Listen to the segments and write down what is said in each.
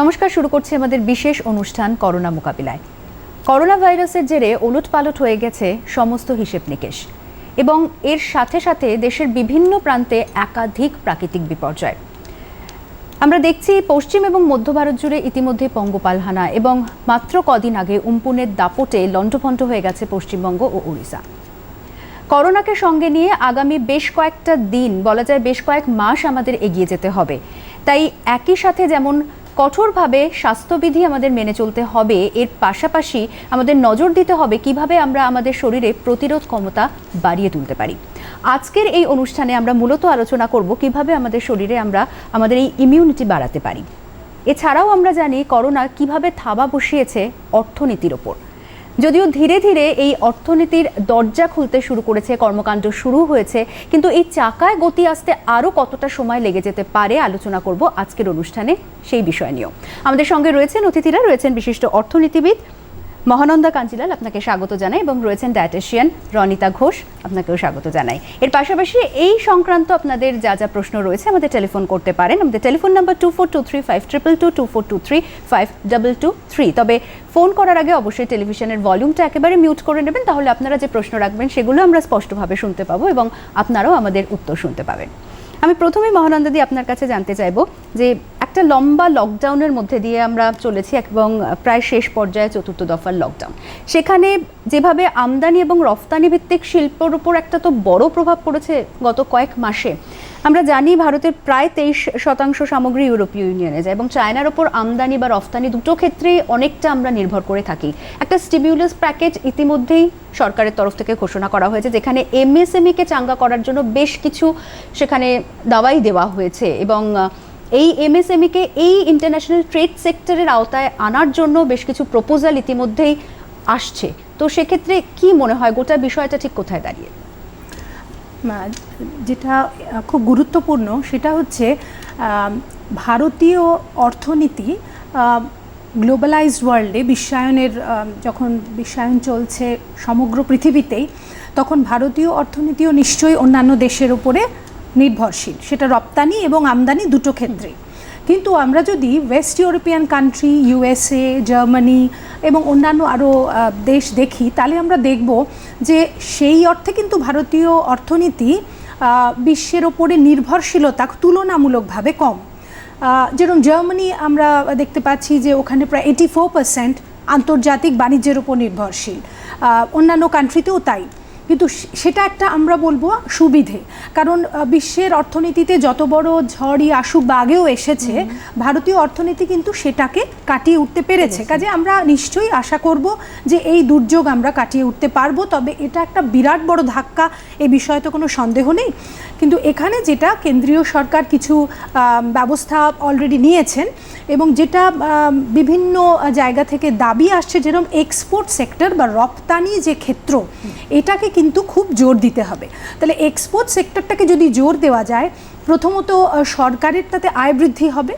নমস্কার, শুরু করছি আমাদের বিশেষ অনুষ্ঠান করোনা মোকাবিলায়। করোনা ভাইরাসের জেরে ওলটপালট হয়ে গেছে সমস্ত হিসেব নিকেশ এবং এর সাথে সাথে দেশের বিভিন্ন প্রান্তে একাধিক প্রাকৃতিক বিপর্যয়। আমরা দেখছি পশ্চিম এবং মধ্য ভারত জুড়ে ইতিমধ্যে পঙ্গপাল হানা এবং মাত্র কদিন আগে উম্পুনের দাপটে লণ্ডভণ্ড হয়ে গেছে পশ্চিমবঙ্গ ও ওড়িশা। করোনাকে সঙ্গে নিয়ে আগামী বেশ কয়েকটা দিন, বলা যায় বেশ কয়েক মাস আমাদের এগিয়ে যেতে হবে। তাই একই সাথে যেমন কঠোরভাবে স্বাস্থ্যবিধি আমাদের মেনে চলতে হবে, এর পাশাপাশি আমাদের নজর দিতে হবে কিভাবে আমরা আমাদের শরীরে প্রতিরোধ ক্ষমতা বাড়িয়ে তুলতে পারি। আজকের এই অনুষ্ঠানে আমরা মূলত আলোচনা করব কিভাবে আমাদের শরীরে আমরা আমাদের এই ইমিউনিটি বাড়াতে পারি। এছাড়াও আমরা জানি করোনা কিভাবে থাবা বসিয়েছে অর্থনীতির ওপর। যদিও ধীরে ধীরে এই অর্থনীতির দরজা খুলতে শুরু করেছে, কর্মকাণ্ড শুরু হয়েছে, কিন্তু এই চাকায় গতি আসতে আরও কতটা সময় লেগে যেতে পারে আলোচনা করব আজকের অনুষ্ঠানে সেই বিষয় নিয়েও। আমাদের সঙ্গে রয়েছেন অতিথিরা, রয়েছেন বিশিষ্ট অর্থনীতিবিদ মহানন্দা কাঞ্জিলাল, আপনাকে স্বাগত জানাই, এবং রয়েছেন ডায়েটিশিয়ান রনিতা ঘোষ, আপনাকেও স্বাগত জানাই। এর পাশাপাশি এই সংক্রান্ত আপনাদের যা যা প্রশ্ন রয়েছে আমাদের টেলিফোন করতে পারেন। আমাদের টেলিফোন নাম্বার 24235222 24235223। তবে ফোন করার আগে অবশ্যই টেলিভিশনের ভলিউমটা একেবারে মিউট করে নেবেন, তাহলে আপনারা যে প্রশ্ন রাখবেন সেগুলো আমরা স্পষ্টভাবে শুনতে পাবো এবং আপনারাও আমাদের উত্তর শুনতে পাবেন। আমি প্রথমেই মহানন্দাদি আপনার কাছে জানতে চাইব যে একটা লম্বা লকডাউনের মধ্যে দিয়ে আমরা চলেছি এবং প্রায় শেষ পর্যায়ে চতুর্থ দফার লকডাউন। সেখানে যেভাবে আমদানি এবং রফতানি ভিত্তিক শিল্পের উপর একটা তো বড় প্রভাব পড়েছে গত কয়েক মাসে। আমরা জানি ভারতের প্রায় 23% সামগ্রী ইউরোপীয় ইউনিয়নে যায় এবং চায়নার ওপর আমদানি বা রফতানি দুটো ক্ষেত্রেই অনেকটা আমরা নির্ভর করে থাকি। একটা স্টিমিউলাস প্যাকেজ ইতিমধ্যেই সরকারের তরফ থেকে ঘোষণা করা হয়েছে, যেখানে এমএসএমইকে চাঙ্গা করার জন্য বেশ কিছু সেখানে দাওয়াই দেওয়া হয়েছে এবং এই এমএসএমইকে এই ইন্টারন্যাশনাল ট্রেড সেক্টরের আওতায় আনার জন্য বেশ কিছু প্রপোজাল ইতিমধ্যেই আসছে। তো সেক্ষেত্রে কি মনে হয় গোটা বিষয়টা ঠিক কোথায় দাঁড়িয়ে? যেটা খুব গুরুত্বপূর্ণ সেটা হচ্ছে ভারতীয় অর্থনীতি গ্লোবালাইজড ওয়ার্ল্ডে যখন বিশ্বায়ন চলছে সমগ্র পৃথিবীতেই, তখন ভারতীয় অর্থনীতিও নিশ্চয়ই অন্যান্য দেশের উপরে নির্ভরশীল, সেটা রপ্তানি এবং আমদানি দুটো ক্ষেত্রেই। কিন্তু আমরা যদি West European country, USA, Germany এবং অন্যান্য আরও দেশ দেখি, তাহলে আমরা দেখব যে সেই অর্থে কিন্তু ভারতীয় অর্থনীতি বিশ্বের ওপরে নির্ভরশীলতা তুলনামূলকভাবে কম। যেরকম জার্মানি আমরা দেখতে পাচ্ছি যে ওখানে প্রায় 84% আন্তর্জাতিক বাণিজ্যের উপর নির্ভরশীল, অন্যান্য কান্ট্রিতেও তাই। কিন্তু সেটা একটা আমরা বলবো সুবিধে, কারণ বিশ্বের অর্থনীতিতে যত বড় ঝড়ই আসুক বা আগেও এসেছে, ভারতীয় অর্থনীতি কিন্তু সেটাকে কাটিয়ে উঠতে পেরেছে। কাজে আমরা নিশ্চয়ই আশা করব যে এই দুর্যোগ আমরা কাটিয়ে উঠতে পারবো। তবে এটা একটা বিরাট বড় ধাক্কা, এ বিষয়ে তো কোনো সন্দেহ নেই। কিন্তু এখানে যেটা কেন্দ্রীয় সরকার কিছু ব্যবস্থা অলরেডি নিয়েছেন এবং যেটা বিভিন্ন জায়গা থেকে দাবি আসছে, যেরকম এক্সপোর্ট সেক্টর বা রপ্তানি যে ক্ষেত্র, এটাকে কিন্তু খুব জোর দিতে হবে। তাহলে এক্সপোর্ট সেক্টরটাকে যদি জোর দেওয়া যায়, প্রথমত সরকারের তাতে আয় বৃদ্ধি হবে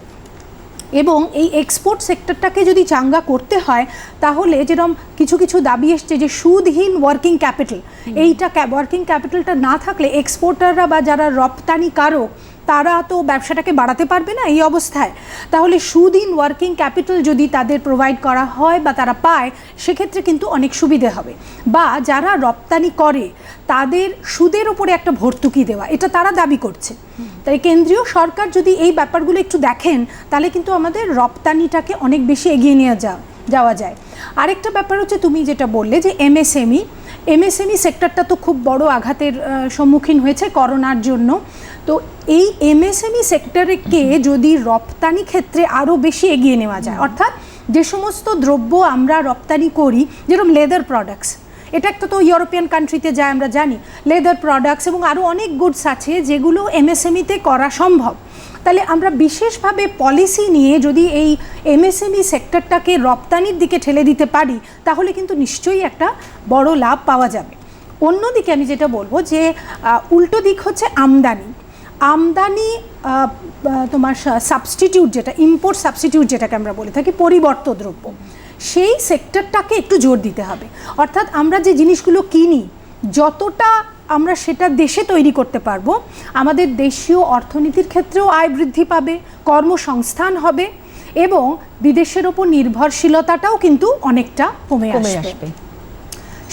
এবং এই এক্সপোর্ট সেক্টরটাকে যদি চাঙ্গা করতে হয়, তাহলে যেরকম কিছু কিছু দাবি এসছে যে সুদহীন ওয়ার্কিং ক্যাপিটাল, এইটা ওয়ার্কিং ক্যাপিটালটা না থাকলে এক্সপোর্টাররা বা যারা রপ্তানিকারক তারা তো ব্যবসাটাকে বাড়াতে পারবে না এই অবস্থায়। তাহলে সুদহীন ওয়ার্কিং ক্যাপিটাল যদি তাদের প্রোভাইড করা হয় বা তারা পায়, সেক্ষেত্রে কিন্তু অনেক সুবিধে হবে। বা যারা রপ্তানি করে তাদের সুদের উপরে একটা ভর্তুকি দেওয়া, এটা তারা দাবি করছে। তাই কেন্দ্রীয় সরকার যদি এই ব্যাপারগুলো একটু দেখেন, তাহলে কিন্তু আমাদের রপ্তানিটাকে অনেক বেশি এগিয়ে নিয়ে যাওয়া যায়। আরেকটা ব্যাপার হচ্ছে তুমি যেটা বললে যে এমএসএমই সেক্টরটা তো খুব বড় আঘাতের সম্মুখীন হয়েছে করোনার জন্য। তো এই এমএসএমই সেক্টরকে যদি রপ্তানি ক্ষেত্রে আরও বেশি এগিয়ে নেওয়া যায়, অর্থাৎ যে সমস্ত দ্রব্য আমরা রপ্তানি করি, যেরকম লেদার প্রোডাক্টস, এটা একটা তো ইউরোপিয়ান কান্ট্রিতে যায় আমরা জানি, লেদার প্রোডাক্টস এবং আরও অনেক গুডস আছে যেগুলো এমএসএমইতে করা সম্ভব। তাহলে আমরা বিশেষভাবে পলিসি নিয়ে যদি এই এমএসএমই সেক্টরটাকে রপ্তানির দিকে ঠেলে দিতে পারি, তাহলে কিন্তু নিশ্চয়ই একটা বড় লাভ পাওয়া যাবে। অন্যদিকে আমি যেটা বলবো যে উল্টো দিক হচ্ছে আমদানি তোমার সাবস্টিটিউট, যেটা ইম্পোর্ট সাবস্টিটিউট যেটাকে আমরা বলে থাকি, পরিবর্ত দ্রব্য, সেই সেক্টরটাকে একটু জোর দিতে হবে। অর্থাৎ আমরা যে জিনিসগুলো কিনি, যতটা আমরা সেটা দেশে তৈরি করতে পারবো, আমাদের দেশীয় অর্থনীতির ক্ষেত্রেও আয় বৃদ্ধি পাবে, কর্মসংস্থান হবে এবং বিদেশের উপর নির্ভরশীলতাটাও কিন্তু অনেকটা কমে আসবে।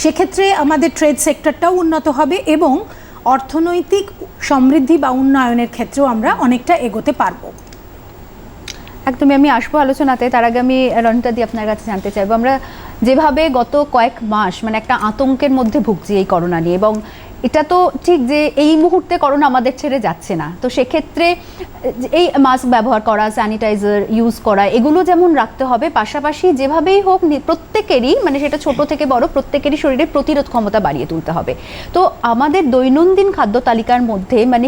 সেক্ষেত্রে আমাদের ট্রেড সেক্টরটাও উন্নত হবে এবং অর্থনৈতিক সমৃদ্ধি বা উন্নয়নের ক্ষেত্রেও আমরা অনেকটা এগোতে পারবো। একদমই, আমি আসবো আলোচনাতে। তার আগে আমি রনিতা দি আপনার কাছে জানতে চাইবো, আমরা যেভাবে গত কয়েক মাস মানে একটা আতঙ্কের মধ্যে ভুগছি এই করোনা নিয়ে, এবং এটা তো ঠিক যে এই মুহূর্তে করোনা আমাদের ছেড়ে যাচ্ছে না, তো সেক্ষেত্রে এই মাস্ক ব্যবহার করা, স্যানিটাইজার ইউজ করা, এগুলো যেমন রাখতে হবে, পাশাপাশি যেভাবেই হোক প্রত্যেকেরই মানে সেটা ছোট থেকে বড় প্রত্যেকেরই শরীরে প্রতিরোধ ক্ষমতা বাড়িয়ে তুলতে হবে। তো আমাদের দৈনন্দিন খাদ্য তালিকার মধ্যে মানে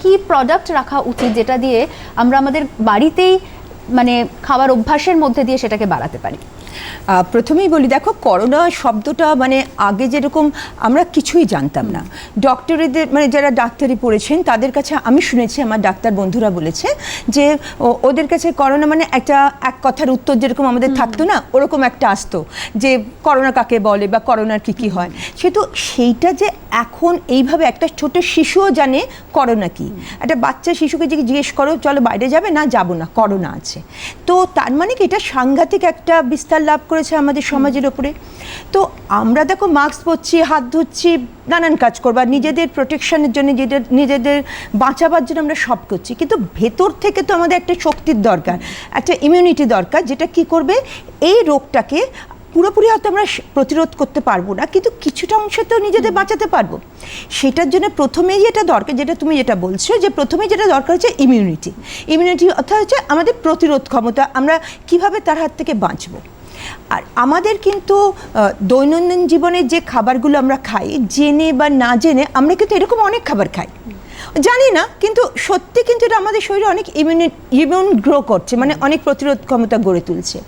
কি প্রোডাক্ট রাখা উচিত যেটা দিয়ে আমরা আমাদের বাড়িতেই মানে খাবার অভ্যাসের মধ্যে দিয়ে সেটাকে বাড়াতে পারি? প্রথমেই বলি, দেখো করোনা শব্দটা মানে আগে যেরকম আমরা কিছুই জানতাম না, ডক্টরদের মানে যারা ডাক্তারি পড়েছেন তাদের কাছে আমি শুনেছি, আমার ডাক্তার বন্ধুরা বলেছে যে ওদের কাছে করোনা মানে এক কথার উত্তর যেরকম আমাদের থাকতো না, ওরকম একটা আসতো যে করোনা কাকে বলে বা করোনার কি হয়। সেতো সেইটা যে এখন এইভাবে একটা ছোট শিশুও জানে করোনা কি। একটা বাচ্চা শিশুকে যদি জিজ্ঞেস করো চলো বাইরে যাবে, না যাবো না, করোনা আছে। তো তার মানে কি এটা সাংঘাতিক একটা বিস্তার লাভ করেছে আমাদের সমাজের ওপরে। তো আমরা দেখো মাস্ক পরছি, হাত ধুচ্ছি, নানান কাজ করবো, আর নিজেদের প্রোটেকশনের জন্য নিজেদের বাঁচাবার জন্য আমরা সব করছি, কিন্তু ভেতর থেকে তো আমাদের একটা শক্তির দরকার, একটা ইমিউনিটি দরকার, যেটা কি করবে এই রোগটাকে পুরোপুরি হয়তো আমরা প্রতিরোধ করতে পারবো না, কিন্তু কিছুটা অংশ তো নিজেদের বাঁচাতে পারবো। সেটার জন্য প্রথমেই যেটা দরকার, যেটা তুমি যেটা বলছো, যে প্রথমেই যেটা দরকার হচ্ছে ইমিউনিটি অর্থাৎ হচ্ছে আমাদের প্রতিরোধ ক্ষমতা, আমরা কিভাবে তার হাত থেকে বাঁচবো। আর আমাদের কিন্তু দৈনন্দিন জীবনে যে খাবারগুলো আমরা খাই, জেনে বা না জেনে আমরা কিন্তু এরকম অনেক খাবার খাই, জানি না, কিন্তু সত্যি কিন্তু এটা আমাদের শরীরে অনেক ইমিউন গ্রো করছে, মানে অনেক প্রতিরোধ ক্ষমতা গড়ে তুলছে।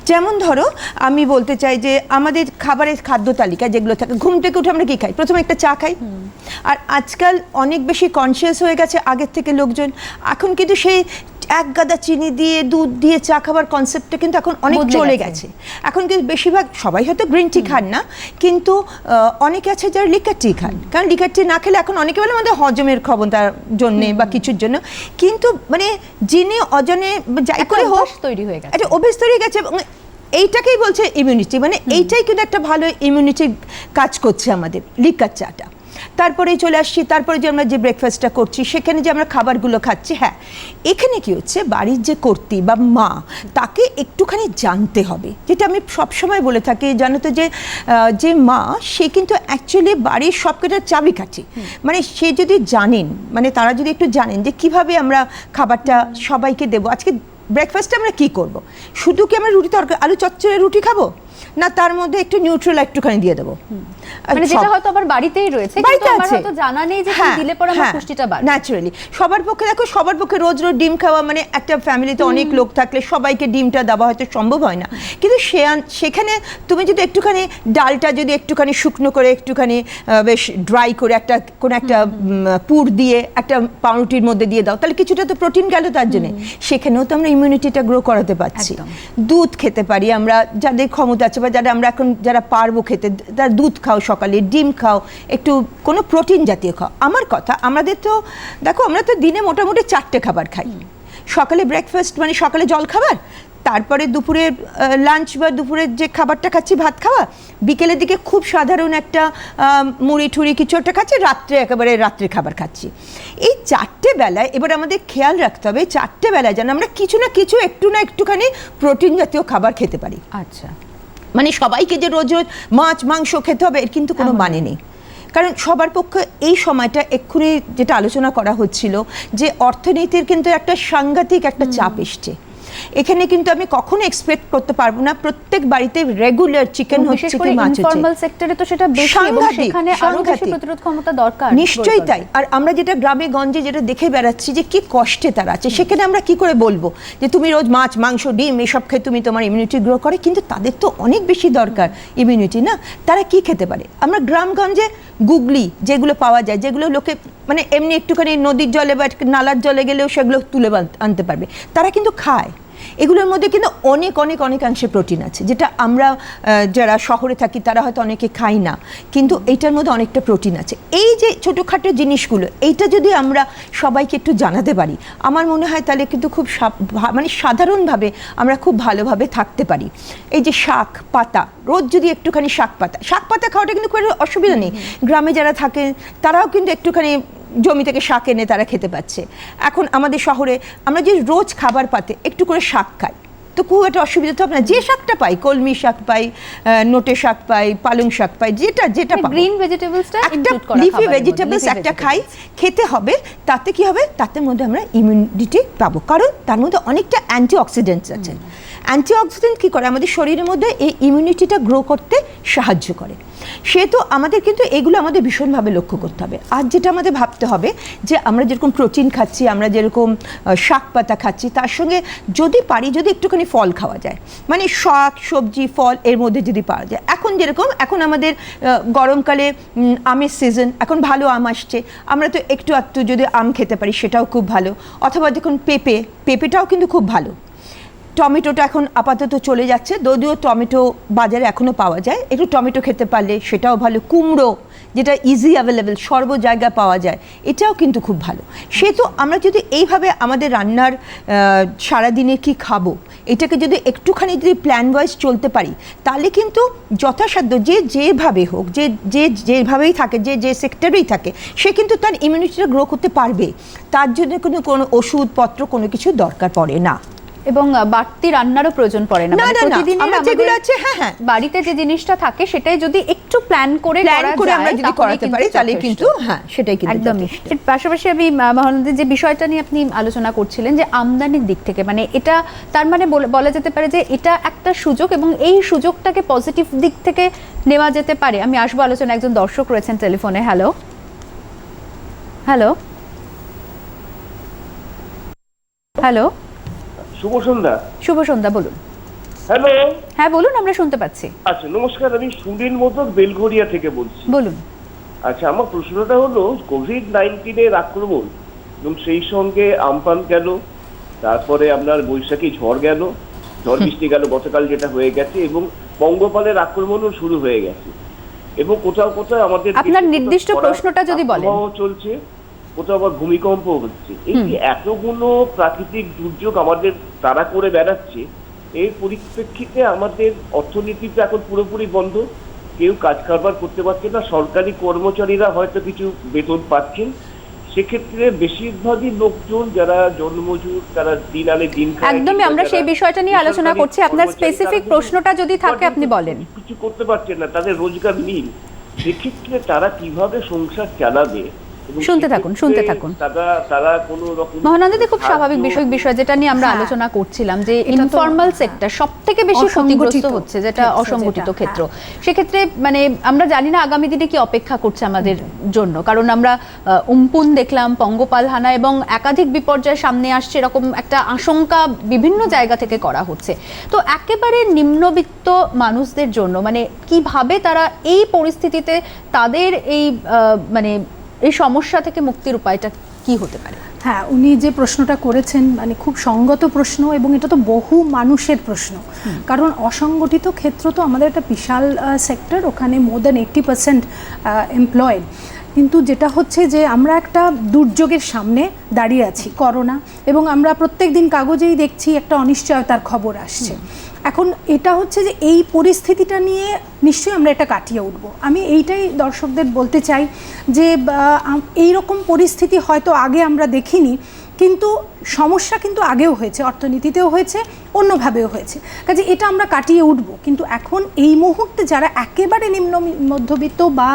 যেমন ধরো আমি বলতে চাই যে আমাদের খাবারের খাদ্য তালিকা যেগুলো থাকে, ঘুম থেকে উঠে আমরা কী খাই, প্রথমে একটা চা খাই। আর আজকাল অনেক বেশি কনসিয়াস হয়ে গেছে আগের থেকে লোকজন, এখন কিন্তু সেই এক গাদা চিনি দিয়ে দুধ দিয়ে চা খাবার কনসেপ্টটা কিন্তু এখন অনেক চলে গেছে। এখন কিন্তু বেশিরভাগ সবাই হয়তো গ্রিন টি খান না, কিন্তু অনেকে আছে যারা লিকার টি খান, কারণ লিকার টি না খেলে এখন অনেকে বলে আমাদের হজমের ক্ষমতার জন্যে বা কিছুর জন্য, কিন্তু মানে যিনি অজনে যাই করে হোক তৈরি হয়ে গেছে, একটা অভ্যেস তৈরি হয়ে গেছে। এবং এইটাকেই বলছে ইমিউনিটি, মানে এইটাই কিন্তু একটা ভালো ইমিউনিটি কাজ করছে আমাদের লিকার চাটা। তারপরেই চলে আসছি, তারপরে যে আমরা যে ব্রেকফাস্টটা করছি, সেখানে যে আমরা খাবারগুলো খাচ্ছি, হ্যাঁ এখানে কি হচ্ছে, বাড়ির যে কর্ত্রী বা মা তাকে একটুখানি জানতে হবে, যেটা আমি সবসময় বলে থাকি, জানো তো যে মা সে কিন্তু অ্যাকচুয়ালি বাড়ির সবকটার চাবিকাঠি, মানে সে যদি জানেন, মানে তারা যদি একটু জানেন যে কিভাবে আমরা খাবারটা সবাইকে দেবো। আজকে ব্রেকফাস্টে আমরা কি করব, শুধু কি আমরা রুটি তরকারি আলু চচ্চড়ে রুটি খাবো, না তার মধ্যে একটু নিউট্রাল একটুখানি দিয়ে দেবো, মানে যেটা হয়তো আবার বাড়িতেই রয়েছে, কিন্তু আমার হয়তো জানা নেই যে কি দিলে পরে আমার পুষ্টিটা বাড়বে। ন্যাচারালি সবার পক্ষে, দেখো সবার পক্ষে রোজ রোজ ডিম খাওয়া, মানে একটা ফ্যামিলিতে অনেক লোক থাকলে সবাইকে ডিমটা দেওয়া হয়তো সম্ভব হয় না, কিন্তু সেখানে তুমি যদি একটুখানি ডালটা যদি একটুখানি শুকনো করে একটুখানি বেশ ড্রাই করে কোনো একটা পুর দিয়ে একটা পাউরুটির মধ্যে দিয়ে দাও, তাহলে কিছুটা তো প্রোটিন গেল তার জন্য, সেখানেও তো আমরা ইমিউনিটিটা গ্রো করাতে পারছি। দুধ খেতে পারি আমরা, যাদের ক্ষমতা আছে বা যারা আমরা এখন যারা পারবো খেতে, তারা দুধ খাও, সকালে ডিম খাও, একটু কোনো প্রোটিন জাতীয় খাও। আমার কথা, আমাদের তো দেখো আমরা তো দিনে মোটামুটি 4টে খাবার খাই, সকালে ব্রেকফাস্ট মানে সকালে জল খাবার, তারপরে দুপুরে লাঞ্চ বা দুপুরের যে খাবারটা খাচ্ছি ভাত খাওয়া, বিকেলের দিকে খুব সাধারণ একটা মুড়ি ঠুড়ি কিছু একটা খাচ্ছি, রাত্রে একেবারে রাত্রের খাবার খাচ্ছি। এই 4টে বেলায় এবার আমাদের খেয়াল রাখতে হবে, 4টে বেলায় যেন আমরা কিছু না কিছু একটু না একটুখানি প্রোটিন জাতীয় খাবার খেতে পারি। আচ্ছা, মানে সবাইকে যে রোজ রোজ মাছ মাংস খেতে হবে এর কিন্তু কোনো মানে নেই, কারণ সবার পক্ষে এই সময়টা এক্ষুনি যেটা আলোচনা করা হচ্ছিল যে অর্থনীতির কিন্তু একটা সাংঘাতিক একটা চাপ এসছে, এখানে কিন্তু আমি কখনো এক্সপেক্ট করতে পারবো না প্রত্যেক বাড়িতে রেগুলার চিকেন হচ্ছে কি মাছ হচ্ছে। ইনফর্মাল সেক্টরে তো সেটা বেশি, এবং সেখানে আরো বেশি প্রতিরোধ ক্ষমতা দরকার। নিশ্চয়ই তাই। আর আমরা যেটা গ্রামে গঞ্জে যেটা দেখে বেড়াচ্ছি যে কি কষ্টে তারা আছে, সেখানে আমরা কি করে বলবো যে তুমি রোজ মাছ মাংস ডিম এসব খেয়ে তুমি তোমার ইমিউনিটি গ্রো করে, কিন্তু তাদের তো অনেক বেশি দরকার ইমিউনিটি, না তারা কি খেতে পারে। আমরা গ্রামগঞ্জে গুগলি যেগুলো পাওয়া যায়, যেগুলো লোকে মানে এমনি একটুখানি নদীর জলে বা নালার জলে গেলেও সেগুলো তুলে আনতে পারবে, তারা কিন্তু খায়। এগুলোর মধ্যে কিন্তু অনেক অনেক অনেকাংশে প্রোটিন আছে, যেটা আমরা যারা শহরে থাকি তারা হয়তো অনেকে খাই না, কিন্তু এইটার মধ্যে অনেকটা প্রোটিন আছে। এই যে ছোটোখাটো জিনিসগুলো, এইটা যদি আমরা সবাইকে একটু জানাতে পারি, আমার মনে হয় তাহলে কিন্তু খুব মানে সাধারণভাবে আমরা খুব ভালোভাবে থাকতে পারি। এই যে শাক পাতা, রোজ যদি একটুখানি শাক পাতা খাওয়াটা কিন্তু কোনো অসুবিধা নেই। গ্রামে যারা থাকে তারাও কিন্তু একটুখানি জমি থেকে শাক এনে তারা খেতে পাচ্ছে। এখন আমাদের শহরে আমরা যে রোজ খাবার পাতে একটু করে শাক খাই, তো খুব একটা অসুবিধা তো হবে না। যে শাকটা পাই, কলমি শাক পাই, নোটে শাক পাই, পালং শাক পাই, যেটা গ্রিন ভেজিটেবলসটা একটা লিফি ভেজিটেবলস একটা খাই, খেতে হবে। তাতে কি হবে, তাতে মধ্যে আমরা ইমিউনিটি পাবো, কারণ তার মধ্যে অনেকটা অ্যান্টিঅক্সিডেন্টস আছে। অ্যান্টিঅক্সিডেন্ট কী করে, আমাদের শরীরের মধ্যে এই ইমিউনিটিটা গ্রো করতে সাহায্য করে। সেহেতু আমাদের কিন্তু এগুলো আমাদের ভীষণভাবে লক্ষ্য করতে হবে। আর যেটা আমাদের ভাবতে হবে যে আমরা যেরকম প্রোটিন খাচ্ছি, আমরা যেরকম শাক পাতা খাচ্ছি, তার সঙ্গে যদি পারি যদি একটুখানি ফল খাওয়া যায়, মানে শাক সবজি ফল এর মধ্যে যদি পাওয়া যায়। এখন আমাদের গরমকালে আমের সিজন, এখন ভালো আম আসছে, আমরা তো একটু যদি আম খেতে পারি সেটাও খুব ভালো। অথবা দেখুন পেঁপেটাও কিন্তু খুব ভালো। টমেটোটা এখন আপাতত চলে যাচ্ছে, যদিও টমেটো বাজারে এখনও পাওয়া যায়, একটু টমেটো খেতে পারলে সেটাও ভালো। কুমড়ো, যেটা ইজি অ্যাভেলেবেল, সর্ব জায়গায় পাওয়া যায়, এটাও কিন্তু খুব ভালো। সেহেতু আমরা যদি এইভাবে আমাদের রান্নার সারাদিনে কি খাবো এটাকে যদি একটুখানি যদি প্ল্যান ওয়াইজ চলতে পারি, তাহলে কিন্তু যথাসাধ্য যেভাবে হোক, যেভাবেই থাকে, যে সেক্টরেই থাকে, সে কিন্তু তার ইমিউনিটিটা গ্রো করতে পারবে। তার জন্য কোনো ওষুধপত্র কোনো কিছু দরকার পড়ে না, এবং বাড়তি রান্নারও প্রয়োজন পড়ে না। বাড়িতে যে জিনিসটা থাকে সেটাই যদি একটু প্ল্যান করে আমরা যদি করাতে পারি তাহলে কিন্তু সেটাই কিন্তু একদমই। এর পাশাপাশি আমি মহানন্দী, যে বিষয়টা নিয়ে আপনি আলোচনা করছিলেন যে আমদানির দিক থেকে, মানে এটা তার মানে বলা যেতে পারে যে এটা একটা সুযোগ এবং এই সুযোগটাকে পজিটিভ দিক থেকে নেওয়া যেতে পারে। আমি আসবো আলোচনা, একজন দর্শক রয়েছেন টেলিফোনে। হ্যালো হ্যালো হ্যালো শুভ সন্ধ্যা। শুভ সন্ধ্যা, বলুন। হ্যালো, হ্যাঁ বলুন, আমরা শুনতে পাচ্ছি। আচ্ছা নমস্কার, আমি সুনীল মোদক বেলঘরিয়া থেকে বলছি। বলুন। আচ্ছা, আমার প্রশ্নটা হলো কোভিড-19 আক্রমণ এবং সেই সঙ্গে আমফান গেল, তারপরে আপনার বৈশাখী ঝড় গেল, ঝড় বৃষ্টি গেল গতকাল যেটা হয়ে গেছে, এবং পঙ্গপালের আক্রমণও শুরু হয়ে গেছে, এবং কোথাও কোথাও আমাদের আপনার নির্দিষ্ট প্রশ্নটা যদি বলেন। চলছে, কোথাও আবার ভূমিকম্প হচ্ছে। এই যে এতগুলো প্রাকৃতিক দুর্যোগ আমাদের তারা করে বেড়াচ্ছে, এর পরিপ্রেক্ষিতে আমাদের অর্থনীতিটা এখন পুরোপুরি বন্ধ, কেউ কাজ কারবার করতে পারছে না, সরকারি কর্মচারীরা হয়তো কিছু বেতন পাচ্ছেন, সেক্ষেত্রে বেশিরভাগই লোকজন যারা জন্মজুর, তারা দিন আনে দিন খায়। একদমই, আমরা সেই বিষয়টা নিয়ে আলোচনা করছি। আপনার স্পেসিফিক প্রশ্নটা যদি থাকে আপনি বলেন। কিছু করতে পারছেন না, তাদের রোজগার নেই, সেক্ষেত্রে তারা কিভাবে সংসার চালাবে? শুনতে থাকুন। তারা কোনো রকম মহানন্দী, খুব স্বাভাবিক বিষয় যেটা নিয়ে আমরা আলোচনা করছিলাম, যে ইনফর্মাল সেক্টর সবথেকে বেশি ক্ষতিগ্রস্ত হচ্ছে, যেটা অসংগঠিত ক্ষেত্র। সেক্ষেত্রে মানে আমরা জানি না আগামী দিনে কি অপেক্ষা করছে আমাদের জন্য, কারণ আমরা উমপুন দেখলাম, পঙ্গপাল হানা এবং একাধিক বিপর্যয় সামনে আসছে, এরকম একটা আশঙ্কা বিভিন্ন জায়গা থেকে করা হচ্ছে। তো একেবারে নিম্নবিত্ত মানুষদের জন্য মানে কিভাবে তারা এই পরিস্থিতিতে তাদের এই মানে এই সমস্যা থেকে মুক্তির উপায়টা কি হতে পারে? হ্যাঁ, উনি যে প্রশ্নটা করেছেন মানে খুব সঙ্গত প্রশ্ন, এবং এটা তো বহু মানুষের প্রশ্ন। কারণ অসংগঠিত ক্ষেত্র তো আমাদের একটা বিশাল সেক্টর, ওখানে মোর দ্যান 80% এমপ্লয়েড। কিন্তু যেটা হচ্ছে যে আমরা একটা দুর্যোগের সামনে দাঁড়িয়ে আছি, করোনা, এবং আমরা প্রত্যেক দিন কাগজেই দেখছি একটা অনিশ্চয়তার খবর আসছে। এখন এটা হচ্ছে যে এই পরিস্থিতিটা নিয়ে নিশ্চয়ই আমরা এটা কাটিয়ে উঠব। আমি এইটাই দর্শকদের বলতে চাই যে এই রকম পরিস্থিতি হয়তো আগে আমরা দেখিনি, কিন্তু সমস্যা কিন্তু আগেও হয়েছে, অর্থনীতিতেও হয়েছে, অন্যভাবেও হয়েছে, কাজে এটা আমরা কাটিয়ে উঠব। কিন্তু এখন এই মুহূর্তে যারা একেবারে নিম্ন মধ্যবিত্ত বা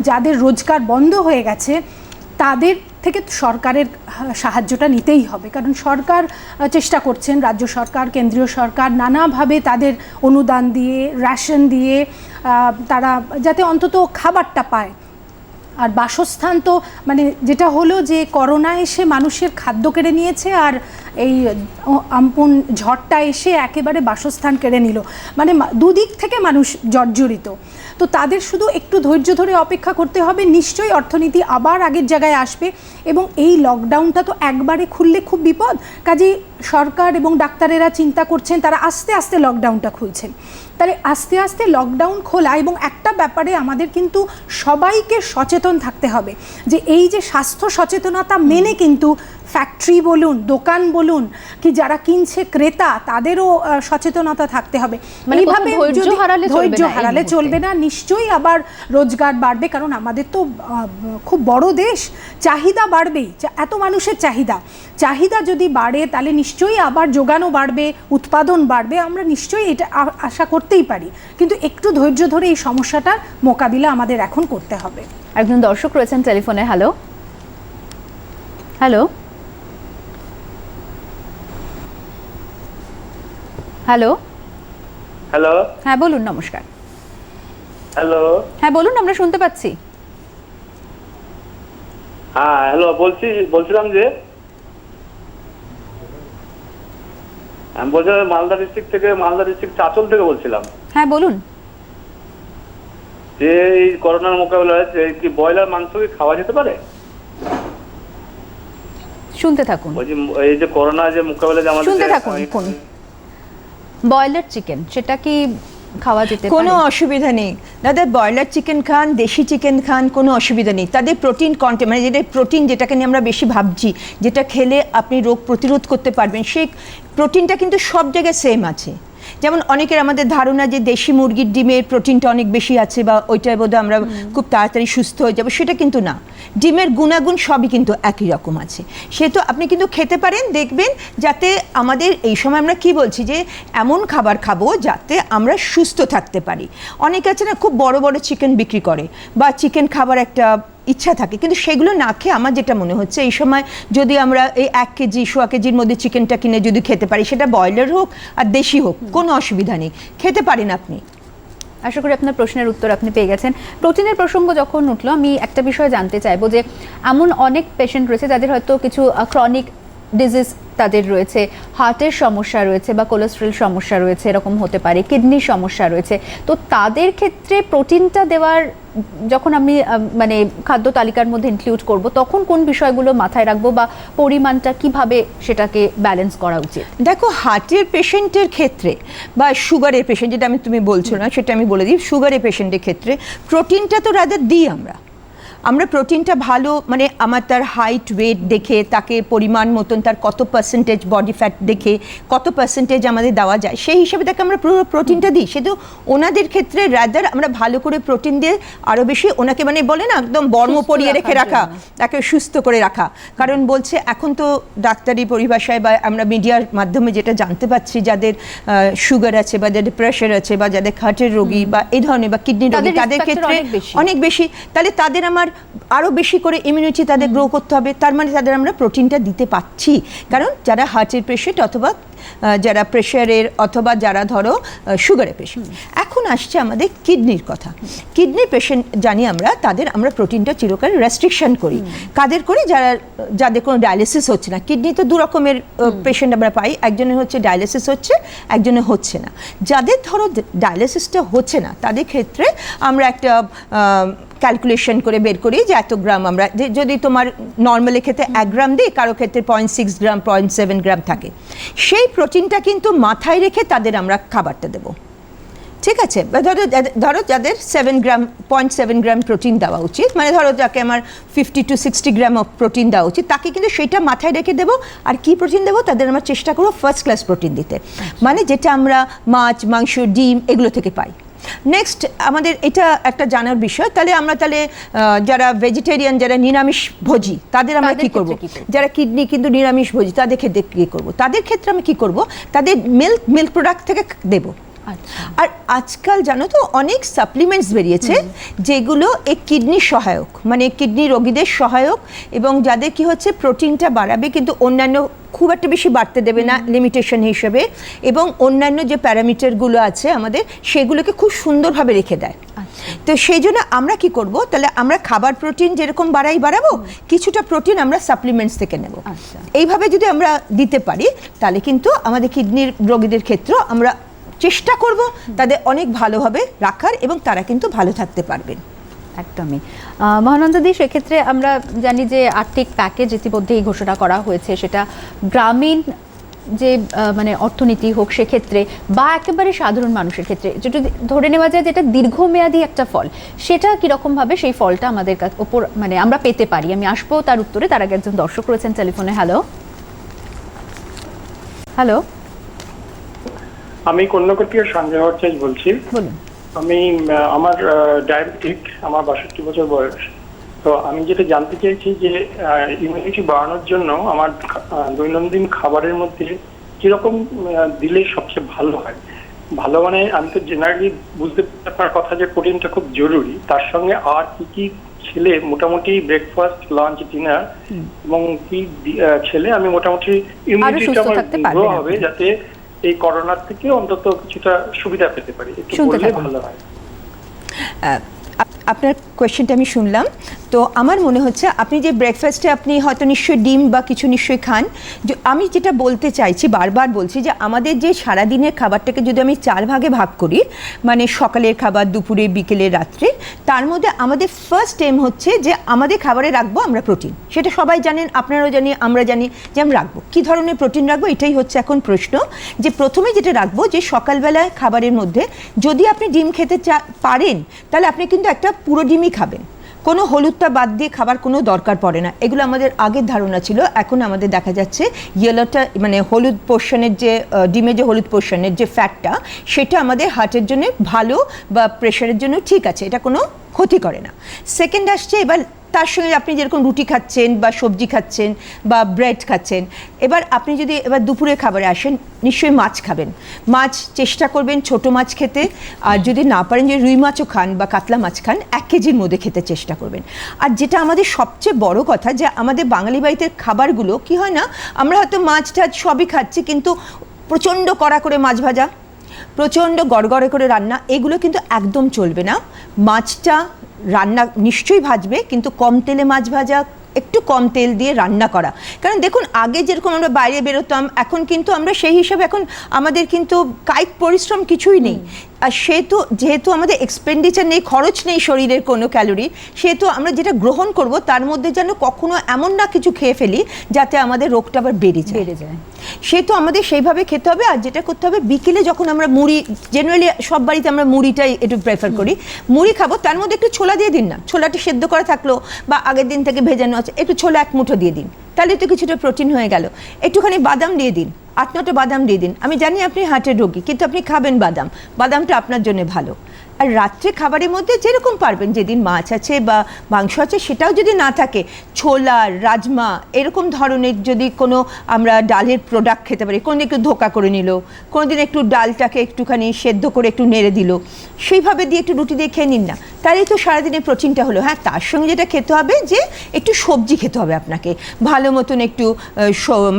যাদের রোজগার বন্ধ হয়ে গেছে, তাদের থেকে সরকারের সাহায্যটা নিতেই হবে। কারণ সরকার চেষ্টা করছেন, রাজ্য সরকার, কেন্দ্রীয় সরকার নানাভাবে তাদের অনুদান দিয়ে, রেশন দিয়ে তারা যাতে অন্তত খাবারটা পায়। আর বাসস্থান তো মানে যেটা হলো যে করোনা এসে মানুষের খাদ্য কেড়ে নিয়েছে, আর এই আমপুন ঝড়টা এসে একেবারে বাসস্থান কেড়ে নিল, মানে দুদিক থেকে মানুষ জর্জরিত। তো তাদের শুধু একটু ধৈর্য ধরে অপেক্ষা করতে হবে, নিশ্চয়ই অর্থনীতি আবার আগের জায়গায় আসবে। এবং এই লকডাউনটা তো একবারে খুললে খুব বিপদ, কাজেই সরকার এবং ডাক্তারেরা চিন্তা করছেন, তারা আস্তে আস্তে লকডাউনটা খুলছেন। তাহলে আস্তে আস্তে লকডাউন খোলা, এবং একটা ব্যাপারে আমাদের কিন্তু সবাইকে সচেতন থাকতে হবে যে এই যে স্বাস্থ্য সচেতনতা মেনে কিন্তু ফ্যাক্টরি বলুন, দোকান বলুন, কি যারা কিনছে ক্রেতা, তাদেরও সচেতনতা থাকতে হবে। মানে এইভাবে ধৈর্য যদি হারালে চলবে ধৈর্য না এই হারালে মুহূর্তে। চলবে না, নিশ্চয়ই আবার রোজগার বাড়বে, কারণ আমাদের তো খুব বড় দেশ, চাহিদা বাড়বেই, এত মানুষের চাহিদা যদি বাড়ে তাহলে নিশ্চয়ই আবার যোগানও বাড়বে, উৎপাদন বাড়বে, আমরা নিশ্চয়ই এটা আশা করতেই পারি। কিন্তু একটু ধৈর্য ধরে এই সমস্যাটার মোকাবিলা আমাদের এখন করতে হবে। একজন দর্শক রয়েছেন টেলিফোনে। হ্যালো হ্যালো হ্যালো হ্যালো হ্যাঁ বলুন, নমস্কার। হ্যালো হ্যাঁ বলুন, আমরা শুনতে পাচ্ছি। হ্যাঁ হ্যালো বলছিলাম যে আমি বলছিলাম মালদা ডিস্ট্রিক্ট চাঁচল থেকে বলছিলাম হ্যাঁ বলুন। যে এই করোনার মোকাবিলায় যে কি ব্রয়লার মাংস কি খাওয়া যেতে পারে? শুনতে থাকুন, ওই যে এই যে করোনা যে মোকাবিলায় যে আমাদের শুনতে থাকুন। কোন ব্রয়লার চিকেন, সেটা কি খাওয়া যেতে কোনো পারে? অসুবিধা নেই দাদা, ব্রয়লার চিকেন খান, দেশি চিকেন খান, কোনো অসুবিধা নেই। তাদের প্রোটিন কন্টেন্ট, মানে যেটা প্রোটিন, যেটাকে নিয়ে আমরা বেশি ভাবছি, যেটা খেলে আপনি রোগ প্রতিরোধ করতে পারবেন, সেই প্রোটিনটা কিন্তু সব জায়গায় সেম আছে। যেমন অনেকের আমাদের ধারণা যে দেশি মুরগির ডিমের প্রোটিনটা অনেক বেশি আছে বা ওইটার বোধহয় আমরা খুব তাড়াতাড়ি সুস্থ হয়ে যাবো, সেটা কিন্তু না। ডিমের গুণাগুণ সবই কিন্তু একই রকম আছে। সে তো আপনি কিন্তু খেতে পারেন, দেখবেন যাতে আমাদের এই সময় আমরা কি বলছি যে এমন খাবার খাবো যাতে আমরা সুস্থ থাকতে পারি। অনেকে আছে না খুব বড় বড় চিকেন বিক্রি করে বা চিকেন খাবার একটা ইচ্ছা থাকে, কিন্তু সেগুলো না খেয়ে আমার যেটা মনে হচ্ছে এই সময় যদি আমরা এই 1 কেজি 1.25 কেজির মধ্যে চিকেনটা কিনে যদি খেতে পারি, সেটা ব্রয়লার হোক আর দেশি হোক, কোনো অসুবিধা নেই, খেতে পারেন আপনি। আশা করি আপনার প্রশ্নের উত্তর আপনি পেয়ে গেছেন। প্রোটিনের প্রসঙ্গ যখন উঠলো, আমি একটা বিষয় জানতে চাইবো যে এমন অনেক পেশেন্ট রয়েছে যাদের হয়তো কিছু ক্রনিক ডিজিজ তাদের রয়েছে, হার্টের সমস্যা রয়েছে বা কোলেস্ট্রল সমস্যা রয়েছে, এরকম হতে পারে, কিডনির সমস্যা রয়েছে। তো তাদের ক্ষেত্রে প্রোটিনটা দেওয়ার যখন আমি মানে খাদ্য তালিকার মধ্যে ইনক্লুড করব, তখন কোন বিষয়গুলো মাথায় রাখবো বা পরিমাণটা কিভাবে সেটাকে ব্যালেন্স করা উচিত? দেখো, হার্টের পেশেন্টের ক্ষেত্রে বা সুগারের পেশেন্ট, যেটা তুমি বলছো না সেটা আমি বলে দিই, সুগারের পেশেন্টের ক্ষেত্রে প্রোটিনটা তো রাদার দিই আমরা প্রোটিনটা ভালো, মানে আমার তার হাইট ওয়েট দেখে, তাকে পরিমাণ মতন তার কত পার্সেন্টেজ বডি ফ্যাট দেখে কত পার্সেন্টেজ আমাদের দেওয়া যায়, সেই হিসেবে তাকে আমরা পুরো প্রোটিনটা দিই। সেটা ওনাদের ক্ষেত্রে রাদার আমরা ভালো করে প্রোটিন দিয়ে আরও বেশি ওনাকে, মানে বলে না একদম বর্ম পরিয়ে রেখে রাখা, তাকে সুস্থ করে রাখা। কারণ বলছে এখন তো ডাক্তারি পরিভাষায় বা আমরা মিডিয়ার মাধ্যমে যেটা জানতে পাচ্ছি, যাদের সুগার আছে বা যাদের প্রেশার আছে বা যাদের হার্টের রোগী বা এই ধরনের বা কিডনি রোগী, তাদের ক্ষেত্রে অনেক বেশি, তাহলে তাদের আমার আরও বেশি করে ইমিউনিটি তাদের গ্রো করতে হবে। তার মানে তাদের আমরা প্রোটিনটা দিতে পাচ্ছি, কারণ যারা হার্টের পেশেন্ট অথবা যারা প্রেশারের অথবা যারা ধরো সুগারের পেশেন্ট। এখন আসছে আমাদের কিডনির কথা। কিডনি পেশেন্ট জানি আমরা, তাদের আমরা প্রোটিনটা চিরকাল রেস্ট্রিকশন করি। কাদের করি? যাদের কোনো ডায়ালিসিস হচ্ছে না। কিডনি তো 2 রকমের পেশেন্ট আমরা পাই, একজনের হচ্ছে ডায়ালিসিস হচ্ছে, একজনের হচ্ছে না। যাদের ধরো ডায়ালিসিসটা হচ্ছে না, তাদের ক্ষেত্রে আমরা একটা ক্যালকুলেশন করে বের করি যে এত গ্রাম আমরা, যদি তোমার নর্মালি ক্ষেত্রে 1 গ্রাম দিই, কারো ক্ষেত্রে 0.6 গ্রাম 0.7 গ্রাম থাকে, সেই প্রোটিনটা কিন্তু মাথায় রেখে তাদের আমরা খাবারটা দেবো। ঠিক আছে? ধরো যাদের 7 গ্রাম 0.7 গ্রাম প্রোটিন দেওয়া উচিত, মানে ধরো যাকে আমার 50 to 60 গ্রাম অফ প্রোটিন দেওয়া উচিত, তাকে কিন্তু সেটা মাথায় রেখে দেবো। আর কি প্রোটিন দেবো? তাদের আমরা চেষ্টা করবো ফার্স্ট ক্লাস প্রোটিন দিতে, মানে যেটা আমরা মাছ, মাংস, ডিম এগুলো থেকে পাই। নেক্সট আমাদের এটা একটা জানার বিষয়, তাহলে আমরা যারা ভেজিটেরিয়ান, যারা নিরামিষ ভোজি, তাদের আমরা কি করব? যারা কিডনি কিন্তু নিরামিষ ভোজি, তাদের ক্ষেত্রে কি করব? তাদের ক্ষেত্রে আমি কি করব? তাদের মিল্ক প্রোডাক্ট থেকে দেবো। আর আজকাল জানো তো অনেক সাপ্লিমেন্টস বেরিয়েছে যেগুলো এই কিডনি সহায়ক, মানে কিডনি রোগীদের সহায়ক, এবং যাদের কি হচ্ছে প্রোটিনটা বাড়াবে কিন্তু অন্যান্য খুব একটা বেশি বাড়তে দেবে না লিমিটেশন হিসেবে, এবং অন্যান্য যে প্যারামিটারগুলো আছে আমাদের, সেগুলোকে খুব সুন্দরভাবে রেখে দেয়। তো সেই জন্য আমরা কি করব? তাহলে আমরা খাবার প্রোটিন যেরকম বাড়াবো, কিছুটা প্রোটিন আমরা সাপ্লিমেন্টস থেকে নেব। এইভাবে যদি আমরা দিতে পারি, তাহলে কিন্তু আমাদের কিডনির রোগীদের ক্ষেত্রে আমরা চেষ্টা করব তাদের অনেক ভালোভাবে রাখার এবং তারা কিন্তু ভালো থাকতে পারবেন। একদমই। মহানন্দাদি, সেক্ষেত্রে আমরা জানি যে আর্থিক প্যাকেজ ইতিমধ্যেই ঘোষণা করা হয়েছে, সেটা গ্রামীণ যে মানে অর্থনীতি হোক সেক্ষেত্রে বা একেবারে সাধারণ মানুষের ক্ষেত্রে, যেটা ধরে নেওয়া যায় যেটা দীর্ঘমেয়াদী একটা ফল, সেটা কীরকমভাবে সেই ফলটা আমাদের ওপর মানে আমরা পেতে পারি? আমি আসবো তার উত্তরে, তার আগে একজন দর্শক রয়েছেন টেলিফোনে। হ্যালো হ্যালো, আমি কন্যাকুমারী থেকে সঞ্জয় ভট্টাচার্য বলছি। বলুন। আমি আমার ডায়াবেটিক, আমার 62 বছর বয়স। তো আমি যেটা জানতে চাইছি যে ইমিউনিটি বাড়ানোর জন্য আমার দৈনন্দিন খাবারের মধ্যে কিরকম দিলে সবচেয়ে ভালো হয়। ভালো মানে আমি তো জেনারেলি বুঝতে পারার কথা যে প্রোটিনটা খুব জরুরি, তার সঙ্গে আর কি কি খেলে মোটামুটি ব্রেকফাস্ট, লাঞ্চ, ডিনার এবং কি খেলে আমি মোটামুটি ইমিউনিটিটা আমার গ্রো হবে, যাতে এই করোনার থেকে অন্তত কিছুটা সুবিধা পেতে পারি। একটু বললে ভালো হয়। আপনার কোয়েশ্চেনটা আমি শুনলাম। তো আমার মনে হচ্ছে আপনি যে ব্রেকফাস্টে আপনি হয়তো নিশ্চয়ই ডিম বা কিছু নিশ্চয়ই খান। আমি যেটা বলতে চাইছি, বারবার বলছি যে আমাদের যে সারাদিনের খাবারটাকে যদি আমি 4 ভাগে ভাগ করি, মানে সকালের খাবার, দুপুরে, বিকেলে, রাত্রে, তার মধ্যে আমাদের ফার্স্ট এম হচ্ছে যে আমাদের খাবারে রাখবো আমরা প্রোটিন। সেটা সবাই জানেন, আপনারাও জানি, আমরা জানি যে আমরা রাখবো। কী ধরনের প্রোটিন রাখবো, এটাই হচ্ছে এখন প্রশ্ন। যে প্রথমে যেটা রাখবো যে সকালবেলায় খাবারের মধ্যে যদি আপনি ডিম খেতে পারেন, তাহলে আপনি কিন্তু একটা পুরো ডিমই খাবেন, কোনো হলুদটা বাদ দিয়ে খাবার কোনো দরকার পড়ে না। এগুলো আমাদের আগের ধারণা ছিল, এখন আমাদের দেখা যাচ্ছে ইয়েলোটা মানে হলুদ পোর্শনের যে ডিমে যে হলুদ পোর্শনের যে ফ্যাটটা, সেটা আমাদের হার্টের জন্য ভালো বা প্রেশারের জন্য ঠিক আছে, এটা কোনো ক্ষতি করে না। সেকেন্ড আসছে এবার তার সঙ্গে আপনি যেরকম রুটি খাচ্ছেন বা সবজি খাচ্ছেন বা ব্রেড খাচ্ছেন, এবার আপনি যদি এবার দুপুরে খাবারে আসেন, নিশ্চয়ই মাছ খাবেন। মাছ চেষ্টা করবেন ছোট মাছ খেতে, আর যদি না পারেন যে রুই মাছও খান বা কাতলা মাছ খান, 1 কেজির মধ্যে খেতে চেষ্টা করবেন। আর যেটা আমাদের সবচেয়ে বড় কথা, যে আমাদের বাঙালি বাড়িতে খাবারগুলো কি হয় না, আমরা হয়তো মাছ টাছ সবই খাচ্ছি, কিন্তু প্রচণ্ড কড়া করে মাছ ভাজা, প্রচণ্ড গড়গড়ে করে রান্না, এগুলো কিন্তু একদম চলবে না। মাছটা রান্না নিশ্চয়ই ভাজবে, কিন্তু কম তেলে মাছ ভাজা, একটু কম তেল দিয়ে রান্না করা। কারণ দেখুন, আগে যেরকম আমরা বাইরে বেরোতাম, এখন কিন্তু আমরা সেই হিসাবে এখন আমাদের কিন্তু কায়িক পরিশ্রম কিছুই নেই। আর যেহেতু আমাদের এক্সপেন্ডিচার নেই, খরচ নেই শরীরের কোনো ক্যালোরি, সেহেতু আমরা যেটা গ্রহণ করব তার মধ্যে যেন কখনো এমন না কিছু খেয়ে ফেলি যাতে আমাদের রোগটা আবার বেড়ে যায়। সেহেতু আমাদের সেইভাবে খেতে হবে। আর যেটা করতে হবে, বিকেলে যখন আমরা মুড়ি, জেনারেলি সব বাড়িতে আমরা মুড়িটাই একটু প্রেফার করি, মুড়ি খাবো, তার মধ্যে একটু ছোলা দিয়ে দিন না। ছোলাটা সেদ্ধ করা থাকলো বা আগের দিন থেকে ভেজানো আছে, একটু ছোলা 1 মুঠো দিয়ে দিন, তাহলে তো কিছুটা প্রোটিন হয়ে গেল। একটুখানি বাদাম দিয়ে দিন, 8-9টা বাদাম দিয়ে দিন। আমি জানি আপনি হার্টের রোগী, কিন্তু আপনি খাবেন বাদাম, বাদামটা আপনার জন্য ভালো। আর রাত্রে খাবারের মধ্যে যেরকম পারবেন, যেদিন মাছ আছে বা মাংস আছে সেটাও যদি না থাকে, ছোলা, রাজমা, এরকম ধরনের যদি কোনো আমরা ডালের প্রোডাক্ট খেতে পারি, কোনোদিন একটু ধোকা করে নিল, কোনোদিন একটু ডালটাকে একটুখানি সেদ্ধ করে একটু নেড়ে দিল, সেইভাবে দিয়ে একটু রুটি দিয়ে খেয়ে নিন না, তাহলেই তো সারাদিনের প্রোটিনটা হলো। হ্যাঁ, তার সঙ্গে যেটা খেতে হবে যে একটু সবজি খেতে হবে আপনাকে, ভালো মতন একটু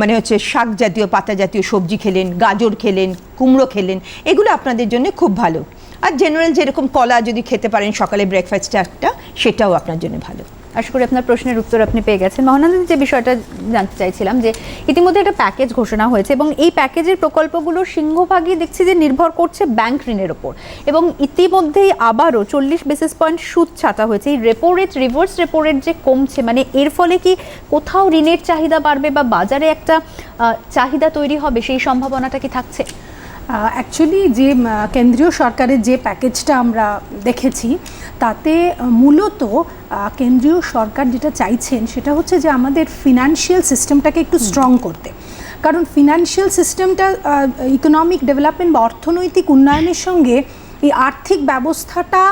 মানে হচ্ছে শাক জাতীয়, পাতা জাতীয় সবজি খেলেন, গাজর খেলেন, কুমড়ো খেলেন, এগুলো আপনাদের জন্য খুব ভালো। আর জেনারেল যেরকম কলা যদি খেতে পারেন সকালে ব্রেকফাস্টে একটা, সেটাও আপনার জন্য ভালো। আশা করি আপনার প্রশ্নের উত্তর আপনি পেয়ে গেছেন। মহানন্দা, যে বিষয়টা জানতে চাইছিলাম, যে ইতিমধ্যে একটা প্যাকেজ ঘোষণা হয়েছে এবং এই প্যাকেজের প্রকল্পগুলো সিংহভাগই দেখছি যে নির্ভর করছে ব্যাংক ঋণের ওপর, এবং ইতিমধ্যেই আবারও 40 বেসিস পয়েন্ট সুদ ছাটা হয়েছে। এই repo rate, reverse repo rate যে কমছে, মানে এর ফলে কি কোথাও ঋণের চাহিদা বাড়বে বা বাজারে একটা চাহিদা তৈরি হবে, সেই সম্ভাবনাটা কি থাকছে? অ্যাকচুয়ালি যে কেন্দ্রীয় সরকারের যে প্যাকেজটা আমরা দেখেছি, তাতে মূলত কেন্দ্রীয় সরকার যেটা চাইছেন সেটা হচ্ছে যে আমাদের ফিনান্সিয়াল সিস্টেমটাকে একটু স্ট্রং করতে। কারণ ফিনান্সিয়াল সিস্টেমটা ইকোনমিক ডেভেলপমেন্ট বা অর্থনৈতিক উন্নয়নের সঙ্গে এই আর্থিক ব্যবস্থাটা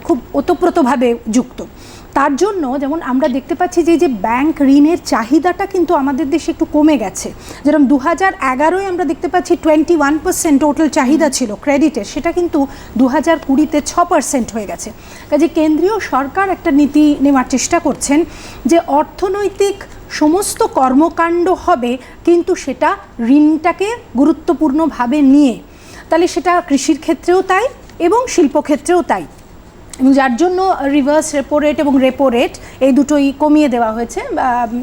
খুব ওতপ্রোতভাবে যুক্ত। তার জন্য যেমন আমরা দেখতে পাচ্ছি যে ব্যাংক ঋণের চাহিদাটা কিন্তু আমাদের দেশে একটু কমে গেছে। যেরকম 2011-য় আমরা দেখতে পাচ্ছি 21% টোটাল চাহিদা ছিল ক্রেডিটের, সেটা কিন্তু 2020-তে 6% হয়ে গেছে। কাজে কেন্দ্রীয় সরকার একটা নীতি নেওয়ার চেষ্টা করছেন যে অর্থনৈতিক সমস্ত কর্মকাণ্ড হবে, কিন্তু সেটা ঋণটাকে গুরুত্বপূর্ণভাবে নিয়ে। তাহলে সেটা কৃষির ক্ষেত্রেও তাই এবং শিল্পক্ষেত্রেও তাই। এবং যার জন্য রিভার্স রেপো রেট এবং রেপো রেট এই দুটোই কমিয়ে দেওয়া হয়েছে,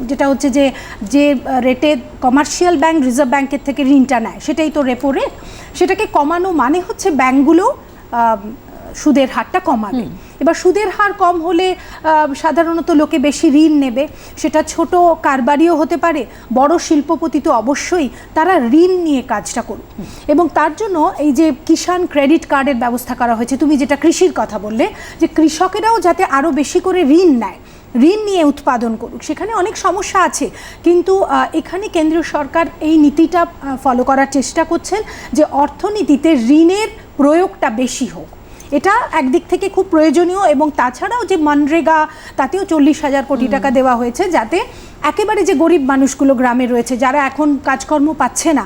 যেটা হচ্ছে যে রেটে কমার্শিয়াল ব্যাংক রিজার্ভ ব্যাংকের থেকে ঋণটা নেয় সেটাই তো রেপো রেট, সেটাকে কমানো মানে হচ্ছে ব্যাংকগুলো সুদের হারটা কমাবে। এবার সুদের হার কম হলে সাধারণত লোকে বেশি ঋণ নেবে, সেটা ছোট কারবারিও হতে পারে, বড় শিল্পপতি তো অবশ্যই তারা ঋণ নিয়ে কাজটা করুক। এবং তার জন্য এই যে কিষাণ ক্রেডিট কার্ডের ব্যবস্থা করা হয়েছে, তুমি যেটা কৃষির কথা বললে, যে কৃষকেরাও যাতে আরও বেশি করে ঋণ নেয়, ঋণ নিয়ে উৎপাদন করুক, সেখানে অনেক সমস্যা আছে, কিন্তু এখানে কেন্দ্রীয় সরকার এই নীতিটা ফলো করার চেষ্টা করছেন যে অর্থনীতিতে ঋণের প্রয়োগটা বেশি হোক। এটা একদিক থেকে খুব প্রয়োজনীয়, এবং তাছাড়াও যে মনরেগা তাতেও 40,000 কোটি টাকা দেওয়া হয়েছে, যাতে একেবারে যে গরিব মানুষগুলো গ্রামে রয়েছে যারা এখন কাজকর্ম পাচ্ছে না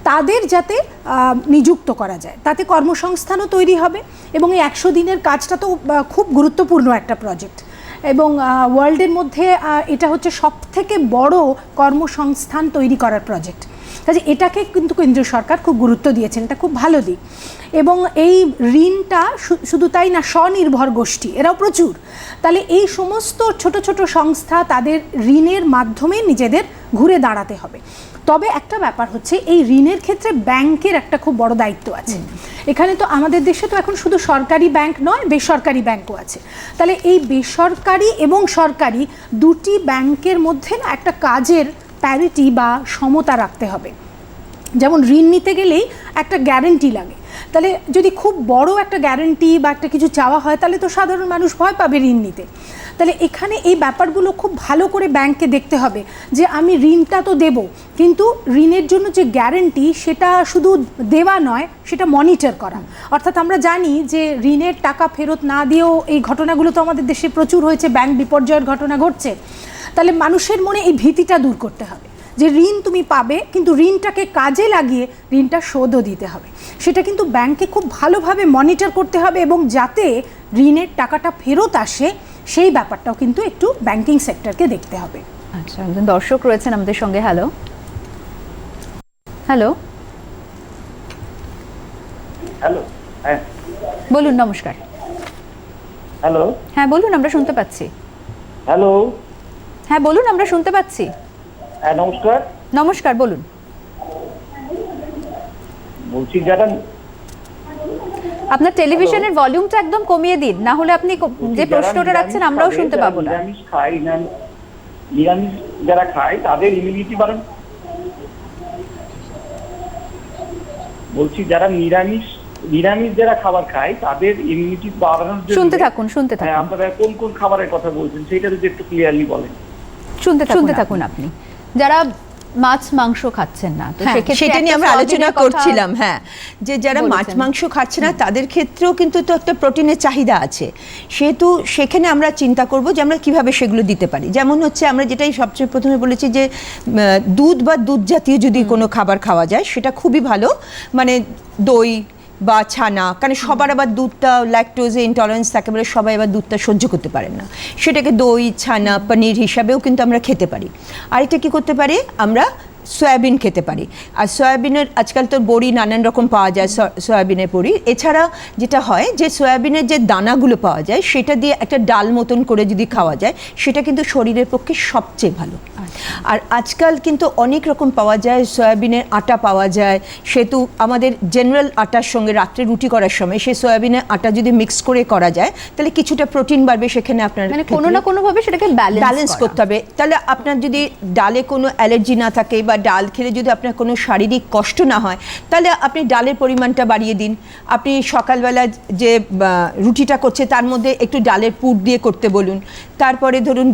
তাদের যাতে নিযুক্ত করা যায়, তাতে কর্মসংস্থানও তৈরি হবে। এবং এই 100 দিনের কাজটা তো খুব গুরুত্বপূর্ণ একটা প্রজেক্ট, এবং ওয়ার্ল্ডের মধ্যে এটা হচ্ছে সবথেকে বড় কর্মসংস্থান তৈরি করার প্রজেক্ট। কাজে এটাকে কিন্তু কেন্দ্রীয় সরকার খুব গুরুত্ব দিয়েছেন, এটা খুব ভালো দিক। এবং এই ঋণটা শুধু তাই না, স্বনির্ভর গোষ্ঠী এরাও প্রচুর, তাহলে এই সমস্ত ছোট ছোট সংস্থা তাদের ঋণের মাধ্যমে নিজেদের ঘুরে দাঁড়াতে হবে। তবে একটা ব্যাপার হচ্ছে, এই ঋণের ক্ষেত্রে ব্যাংকের একটা খুব বড় দায়িত্ব আছে। এখানে তো আমাদের দেশে তো এখন শুধু সরকারি ব্যাংক নয়, বেসরকারি ব্যাংকও আছে। তাহলে এই বেসরকারি এবং সরকারি দুটি ব্যাংকের মধ্যে না একটা কাজের প্যারিটি বা সমতা রাখতে হবে। যেমন ঋণ নিতে গেলেই একটা গ্যারেন্টি লাগে, তাহলে যদি খুব বড় একটা গ্যারেন্টি বা একটা কিছু চাওয়া হয় তাহলে তো সাধারণ মানুষ ভয় পাবে ঋণ নিতে। তাহলে এখানে এই ব্যাপারগুলো খুব ভালো করে ব্যাংককে দেখতে হবে যে আমি ঋণটা তো দেব, কিন্তু ঋণের জন্য যে গ্যারেন্টি সেটা শুধু দেওয়া নয়, সেটা মনিটর করা। অর্থাৎ আমরা জানি যে ঋণের টাকা ফেরত না দিয়েও এই ঘটনাগুলো তো আমাদের দেশে প্রচুর হয়েছে, ব্যাংক বিপর্যয়ের ঘটনা ঘটছে। তাহলে মানুষের মনে এই ভীতিটা দূর করতে হবে যে ঋণ তুমি পাবে, কিন্তু ঋণটাকে কাজে লাগিয়ে ঋণটা শোধও দিতে হবে। সেটা কিন্তু ব্যাংকে খুব ভালোভাবে মনিটর করতে হবে, এবং যাতে ঋণের টাকাটা ফেরত আসে সেই ব্যাপারটাও কিন্তু একটু ব্যাংকিং সেক্টরকে দেখতে হবে। আচ্ছা, একজন দর্শক রয়েছেন আমাদের সঙ্গে। হ্যালো হ্যালো হ্যালো, হ্যাঁ বলুন, নমস্কার। হ্যালো, হ্যাঁ বলুন, আমরা শুনতে পাচ্ছি। হ্যালো, হ্যাঁ বলুন, আমরা শুনতে পাচ্ছি। হ্যাঁ নমস্কার, নমস্কার, বলুন। বলছি যারা আপনার টেলিভিশনের ভলিউমটা একদম কমিয়ে দিন, না হলে আপনি যে প্রশ্নটা রাখছেন আমরাও শুনতে পাবো না। নিরামিষ খায় না, নিরামিষ যারা খায় তাদের ইমিউনিটি বাড়ান। বলছি যারা নিরামিষ যারা খাবার খায় তাদের ইমিউনিটি বাড়ানোর জন্য শুনতে থাকুন। হ্যাঁ, আপনারা কোন কোন খাবারের কথা বলছেন সেটা যদি একটু ক্লিয়ারলি বলেন। শুনতে থাকুন আপনি। যারা মাছ মাংস খাচ্ছেন না, তো সেক্ষেত্রে সেটা নিয়ে আমরা একটা আলোচনা কথা করছিলাম। হ্যাঁ, যে যারা মাছ বলেছেন। মাংস খাচ্ছে না তাদের ক্ষেত্রেও কিন্তু তো একটা প্রোটিনের চাহিদা আছে, সেহেতু সেখানে আমরা চিন্তা করব যে আমরা কিভাবে সেগুলো দিতে পারি। যেমন হচ্ছে আমরা যেটাই সবচেয়ে প্রথমে বলেছি যে দুধ বা দুধ জাতীয় যদি কোনো খাবার খাওয়া যায় সেটা খুবই ভালো, মানে দই বা ছানা, কারণ সবার আবার দুধটা ল্যাকটোজে ইনটলারেন্স থাকে বলে সবাই আবার দুধটা সহ্য করতে পারেন না, সেটাকে দই ছানা পনির হিসাবেও কিন্তু আমরা খেতে পারি। আরেকটা কি করতে পারি, আমরা সয়াবিন খেতে পারি। আর সয়াবিনের আজকাল তো বড়ি নানান রকম পাওয়া যায়, সয়াবিনের বড়ি। এছাড়া যেটা হয় যে সয়াবিনের যে দানাগুলো পাওয়া যায় সেটা দিয়ে একটা ডাল মতন করে যদি খাওয়া যায় সেটা কিন্তু শরীরের পক্ষে সবচেয়ে ভালো। আর আজকাল কিন্তু অনেক রকম পাওয়া যায়, সয়াবিনের আটা পাওয়া যায়, সেহেতু আমাদের জেনারেল আটার সঙ্গে রাত্রে রুটি করার সময় সেই সয়াবিনের আটা যদি মিক্স করে করা যায় তাহলে কিছুটা প্রোটিন বাড়বে, সেখানে আপনার মানে কোনো না কোনোভাবে সেটাকে ব্যালেন্স করতে হবে। তাহলে আপনার যদি ডালে কোনো অ্যালার্জি না থাকে বা ডাল খেলে যদি আপনার কোনো শারীরিক কষ্ট না হয় তাহলে আপনি ডালের পরিমাণটা বাড়িয়ে দিন। আপনি সকালবেলা যে রুটিটা করছে তার মধ্যে একটু ডালের পুর দিয়ে করতে বলুন। তারপরে ধরুন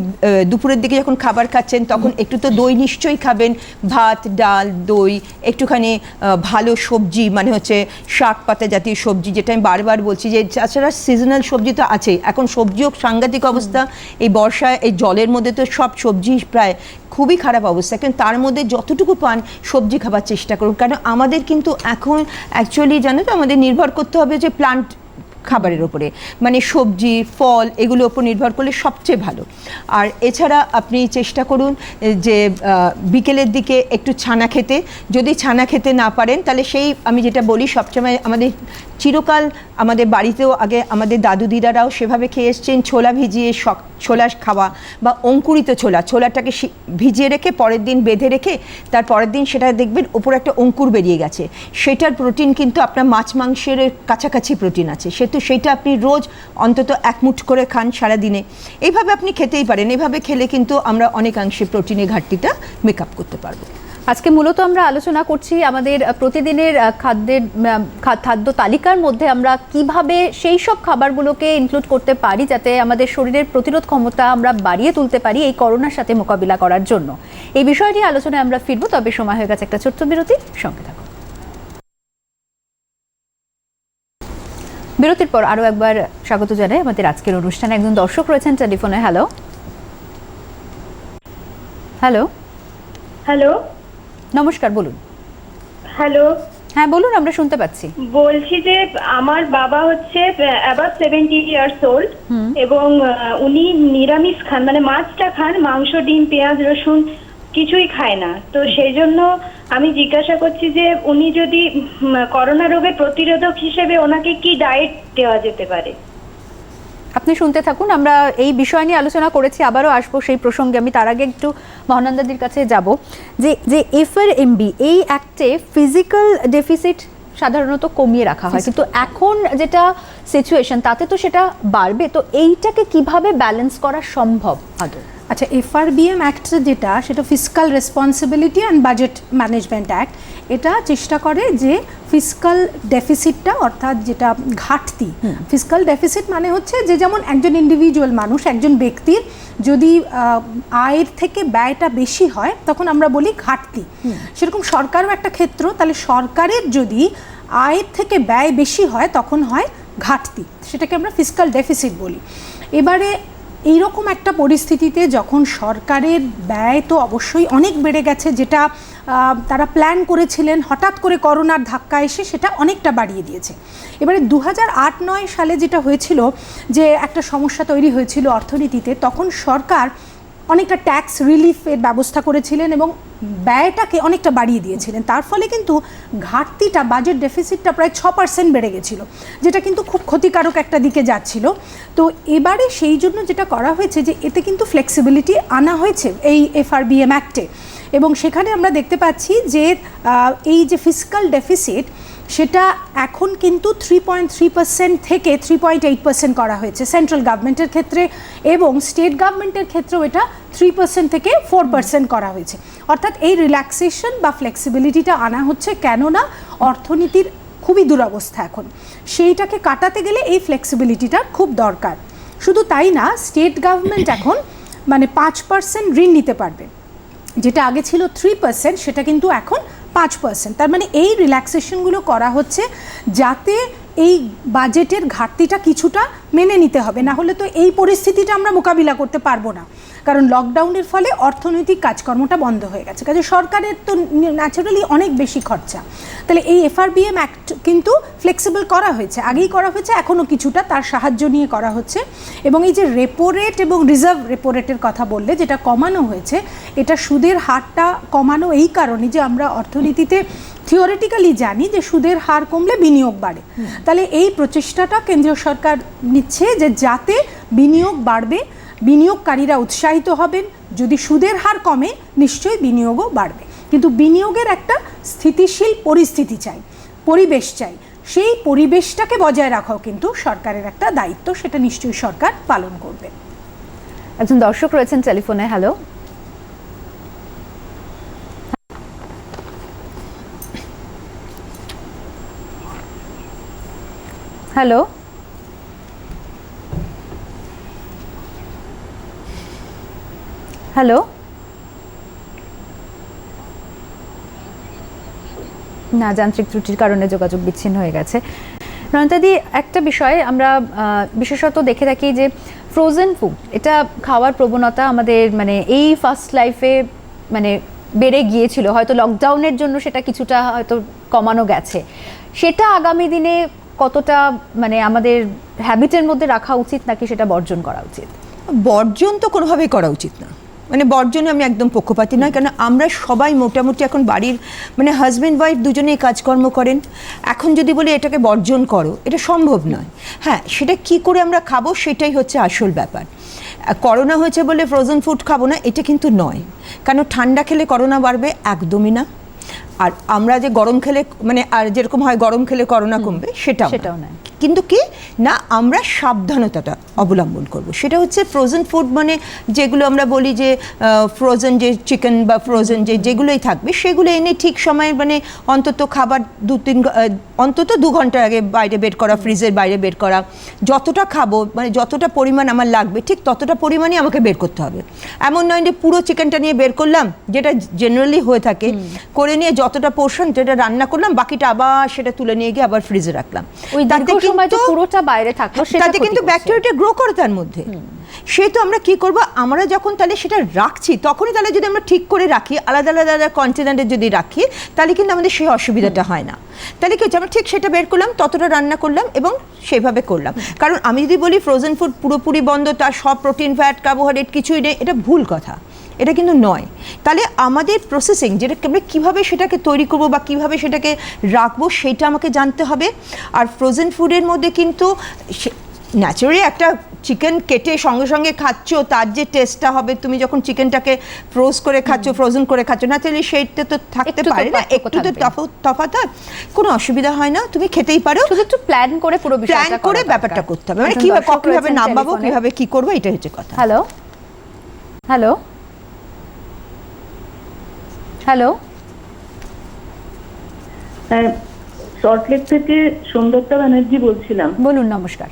দুপুরের দিকে যখন খাবার খাচ্ছেন তখন একটু তো দই নিশ্চয়ই খাবেন, ভাত ডাল দই, একটুখানি ভালো সবজি, মানে হচ্ছে শাক পাতা জাতীয় সবজি, যেটা আমি বারবার বলছি যে তাছাড়া সিজনাল সবজি তো আছেই, এখন সবজিও সাংঘাতিক অবস্থা। এই বর্ষায় এই জলের মধ্যে তো সব সবজি প্রায় খুবই খারাপ অবস্থা, কিন্তু তার মধ্যে যতটুকু পান সবজি খাবার চেষ্টা করুন। কারণ আমাদের কিন্তু এখন অ্যাকচুয়ালি জানো তো আমাদের নির্ভর করতে হবে যে প্লান্ট খাবারের ওপরে, মানে সবজি ফল এগুলোর ওপর নির্ভর করলে সবচেয়ে ভালো। আর এছাড়া আপনি চেষ্টা করুন যে বিকেলের দিকে একটু ছানা খেতে, যদি ছানা খেতে না পারেন তাহলে সেই আমি যেটা বলি সবসময় আমাদের চিরকাল আমাদের বাড়িতেও আগে আমাদের দাদু দিদারাও সেভাবে খেয়ে এসছেন, ছোলা ভিজিয়ে ছোলা খাওয়া বা অঙ্কুরিত ছোলাটাকে ভিজিয়ে রেখে পরের দিন বেঁধে রেখে তার পরের দিন সেটা দেখবেন ওপরে একটা অঙ্কুর বেরিয়ে গেছে, সেটার প্রোটিন কিন্তু আপনার মাছ মাংসের কাছাকাছি প্রোটিন আছে, সেইটা আপনি রোজ অন্তত এক মুঠ করে খান সারাদিনে, এইভাবে আপনি খেতেই পারেন। এভাবে খেলে কিন্তু আমরা অনেকাংশে প্রোটিনের ঘাটতিটা মেকআপ করতে পারবো। আজকে মূলত আমরা আলোচনা করছি আমাদের প্রতিদিনের খাদ্য তালিকার মধ্যে আমরা কিভাবে সেই সব খাবারগুলোকে ইনক্লুড করতে পারি যাতে আমাদের শরীরের প্রতিরোধ ক্ষমতা আমরা বাড়িয়ে তুলতে পারি এই করোনার সাথে মোকাবিলা করার জন্য। এই বিষয় নিয়ে আলোচনায় আমরা ফিরবো, তবে সময় হয়ে গেছে একটা ছোট্ট বিরতি, সঙ্গে থাকুন। বিরতির পর আরও একবার স্বাগত জানাই আমাদের আজকের অনুষ্ঠানে। একজন দর্শক রয়েছেন টেলিফোনে। হ্যালো হ্যালো হ্যালো, নমস্কার, বলুন। হ্যালো, হ্যাঁ বলুন, আমরা শুনতে পাচ্ছি। বলছি যে আমার বাবা হচ্ছে অ্যাবাভ 70 ইয়ার্স ওল্ড এবং উনি নিরামিষ খান, মানে মাছটা খান, মাংস, ডিম, পেঁয়াজ, রসুন কিছুই খায় না। তো সেই জন্য আমি জিজ্ঞাসা করছি যে উনি যদি করোনা রোগের প্রতিরোধক হিসেবে ওনাকে কি ডায়েট দেওয়া যেতে পারে? আপনি শুনতে থাকুন, আমরা এই বিষয় নিয়ে আলোচনা করেছি, আবারও আসবো সেই প্রসঙ্গে। আমি তার আগে একটু মহানন্দাদির কাছে যাব যে এফআরএমবি এই অ্যাক্টে ফিজিক্যাল ডেফিসিট সাধারণত কমিয়ে রাখা হয়, কিন্তু এখন যেটা সিচুয়েশন তাতে তো সেটা বাড়বে, তো এইটাকে কিভাবে ব্যালেন্স করা সম্ভব আদৌ? আচ্ছা, এফআরবিএম অ্যাক্ট যেটা, সেটা fiscal responsibility and budget management act. এটা চেষ্টা করে যে ফিসকাল ডেফিসিটটা, অর্থাৎ যেটা ঘাটতি, ফিসকাল ডেফিসিট মানে হচ্ছে যে যেমন একজন ইন্ডিভিজুয়াল মানুষ, একজন ব্যক্তির যদি আয়ের থেকে ব্যয়টা বেশি হয় তখন আমরা বলি ঘাটতি, সেরকম সরকারও একটা ক্ষেত্র। তাহলে সরকারের যদি আয়ের থেকে ব্যয় বেশি হয় তখন হয় ঘাটতি, সেটাকে আমরা ফিসকাল ডেফিসিট বলি। এবারে এইরকম একটা পরিস্থিতিতে যখন সরকারের ব্যয় তো অবশ্যই অনেক বেড়ে গেছে, যেটা তারা প্ল্যান করেছিলেন, হঠাৎ করে করোনার ধাক্কা এসে সেটা অনেকটা বাড়িয়ে দিয়েছে। এবারে 2008-09 সালে যেটা হয়েছিল, যে একটা সমস্যা তৈরি হয়েছিল অর্থনীতিতে, তখন সরকার অনেকটা ট্যাক্স রিলিফের ব্যবস্থা করেছিলেন এবং ব্যয়টাকে অনেকটা বাড়িয়ে দিয়েছিলেন। তার ফলে কিন্তু ঘাটতিটা, বাজেট ডেফিসিটটা প্রায় 6% বেড়ে গেছিলো, যেটা কিন্তু খুব ক্ষতিকারক একটা দিকে যাচ্ছিল। তো এবারে সেই জন্য যেটা করা হয়েছে যে এতে কিন্তু ফ্লেক্সিবিলিটি আনা হয়েছে এই এফআরবিএম অ্যাক্টে, এবং সেখানে আমরা দেখতে পাচ্ছি যে এই যে ফিসকাল ডেফিসিট সেটা এখন কিন্তু 3.3% থেকে 3.8% করা হয়েছে সেন্ট্রাল গভর্নমেন্টের ক্ষেত্রে, এবং স্টেট গভর্নমেন্টের ক্ষেত্রেও এটা 3% থেকে 4% করা হয়েছে। অর্থাৎ এই রিল্যাক্সেশন বা ফ্লেক্সিবিলিটিটা আনা হচ্ছে, কেননা অর্থনীতির খুবই দুরবস্থা এখন, সেইটাকে কাটাতে গেলে এই ফ্লেক্সিবিলিটিটার খুব দরকার। শুধু তাই না, স্টেট গভর্নমেন্ট এখন মানে 5% ঋণ নিতে পারবে, যেটা আগে ছিল 3%, সেটা কিন্তু এখন 5%। তার মানে এই রিল্যাক্সেশনগুলো করা হচ্ছে যাতে এই বাজেটের ঘাটতিটা কিছুটা মেনে নিতে হবে, না হলে তো এই পরিস্থিতিটা আমরা মোকাবিলা করতে পারবো না, কারণ লকডাউনের ফলে অর্থনৈতিক কাজকর্মটা বন্ধ হয়ে গেছে, কাজে সরকারের তো ন্যাচারালি অনেক বেশি খরচা। তাহলে এই এফআরবিএম অ্যাক্ট কিন্তু ফ্লেক্সিবল করা হয়েছে, আগেই করা হয়েছে, এখনও কিছুটা তার সাহায্য নিয়ে করা হচ্ছে। এবং এই যে রেপো রেট এবং রিজার্ভ রেপো রেটের কথা বললে, যেটা কমানো হয়েছে, এটা সুদের হারটা কমানো এই কারণে যে আমরা অর্থনীতিতে থিওরিটিক্যালি জানি যে সুদের হার কমলে বিনিয়োগ বাড়ে। তাহলে এই প্রচেষ্টাটা কেন্দ্রীয় সরকার নিচ্ছে যে যাতে বিনিয়োগ বাড়বে, বিনিয়োগকারীরা উৎসাহিত হবেন, যদি সুদের হার কমে নিশ্চয়ই বিনিয়োগও বাড়বে। কিন্তু বিনিয়োগের একটা স্থিতিশীল পরিস্থিতি চাই, পরিবেশ চাই, সেই পরিবেশটাকে বজায় রাখাও কিন্তু সরকারের একটা দায়িত্ব, সেটা নিশ্চয়ই সরকার পালন করবে। একজন দর্শক রয়েছেন টেলিফোনে। হ্যালো হ্যালো হ্যালো না, যান্ত্রিক ত্রুটির কারণে যোগাযোগ বিচ্ছিন্ন হয়ে গেছে। নয়নতাদি, একটা বিষয় আমরা বিশেষত দেখে থাকি যে ফ্রোজেন ফুড, এটা খাওয়ার প্রবণতা আমাদের মানে এই ফার্স্ট লাইফে মানে বেড়ে গিয়েছিল, হয়তো লকডাউনের জন্য সেটা কিছুটা হয়তো কমানো গেছে, সেটা আগামী দিনে কতটা মানে আমাদের হ্যাবিটের মধ্যে রাখা উচিত নাকি সেটা বর্জন করা উচিত? বর্জন তো কোনোভাবেই করা উচিত না, মানে বর্জনে আমি একদম পক্ষপাতী নয়, কারণ আমরা সবাই মোটামুটি এখন বাড়ির মানে হাজব্যান্ড ওয়াইফ দুজনেই কাজকর্ম করেন। এখন যদি বলি এটাকে বর্জন করো, এটা সম্ভব নয়। হ্যাঁ, সেটা কি করে আমরা খাবো সেটাই হচ্ছে আসল ব্যাপার। করোনা হয়েছে বলে ফ্রোজেন ফুড খাবো না, এটা কিন্তু নয়। কারণ ঠান্ডা খেলে করোনা বাড়বে, একদমই না। আর আমরা যে গরম খেলে মানে আর যেরকম হয় গরম খেলে করোনা কমবে, সেটাও নয়। কিন্তু কি না, আমরা সাবধানতাটা অবলম্বন করব। সেটা হচ্ছে ফ্রোজেন ফুড মানে যেগুলো আমরা বলি যে ফ্রোজেন যে চিকেন বা ফ্রোজেন যেগুলোই থাকবে সেগুলো এনে ঠিক সময়ে মানে অন্তত খাবার অন্তত 2 ঘন্টার আগে বাইরে বের করা, ফ্রিজের বাইরে বের করা। যতটা খাবো মানে যতটা পরিমাণ আমার লাগবে ঠিক ততটা পরিমাণই আমাকে বের করতে হবে। এমন নয় যে পুরো চিকেনটা নিয়ে বের করলাম, যেটা জেনারেলি হয়ে থাকে, করে নিয়ে যতটা পোর্শন যেটা রান্না করলাম বাকিটা আবার সেটা তুলে নিয়ে গিয়ে আবার ফ্রিজে রাখলাম। ওই সময় তো পুরোটা বাইরে থাকলো, তাতে কিন্তু ব্যাকটেরিয়াটা গ্রো করে তার মধ্যে। সেই তো আমরা কি করব, আমরা যখন তাহলে সেটা রাখছি তখনই তাহলে যদি আমরা ঠিক করে রাখি, আলাদা আলাদা কন্টেনারে যদি রাখি, তাহলে কিন্তু আমাদের সেই অসুবিধাটা হয় না। তাহলে কি হচ্ছে, আমরা ঠিক সেটা বের করলাম, ততটা রান্না করলাম এবং সেভাবে করলাম। কারণ আমি যদি বলি ফ্রোজেন ফুড পুরোপুরি বন্ধ, তার সব প্রোটিন, ফ্যাট, কার্বোহাইড্রেট কিছুই নেই, এটা ভুল কথা। এটা কিন্তু নয়। তাহলে আমাদের প্রসেসিং যেটা আমরা কীভাবে সেটাকে তৈরি করব বা কীভাবে সেটাকে রাখবো সেটা আমাকে জানতে হবে। আর ফ্রোজেন ফুডের মধ্যে কিন্তু ন্যাচারালি একটা চিকেন কেটে সঙ্গে সঙ্গে খাচ্ছ, তার যে টেস্টটা হবে, তুমি যখন চিকেনটাকে ফ্রোজ করে খাচ্ছ, ফ্রোজেন করে খাচ্ছ, ন্যাচারালি সেইটা তো থাকতে পারে না, একটু তো তফাৎ হয়, কোনো অসুবিধা হয় না, তুমি খেতেই পারো। শুধু একটু প্ল্যান করে পুরো বিষয়টা প্ল্যান করে ব্যাপারটা করতে হবে, মানে কীভাবে নামাবো, কীভাবে কী করবো, এটাই হচ্ছে কথা। হ্যালো হ্যালো হ্যালো, হ্যাঁ, সল্টলেক থেকে সৌন্দর্যা ব্যানার্জি বলছিলাম। বলুন। নমস্কার।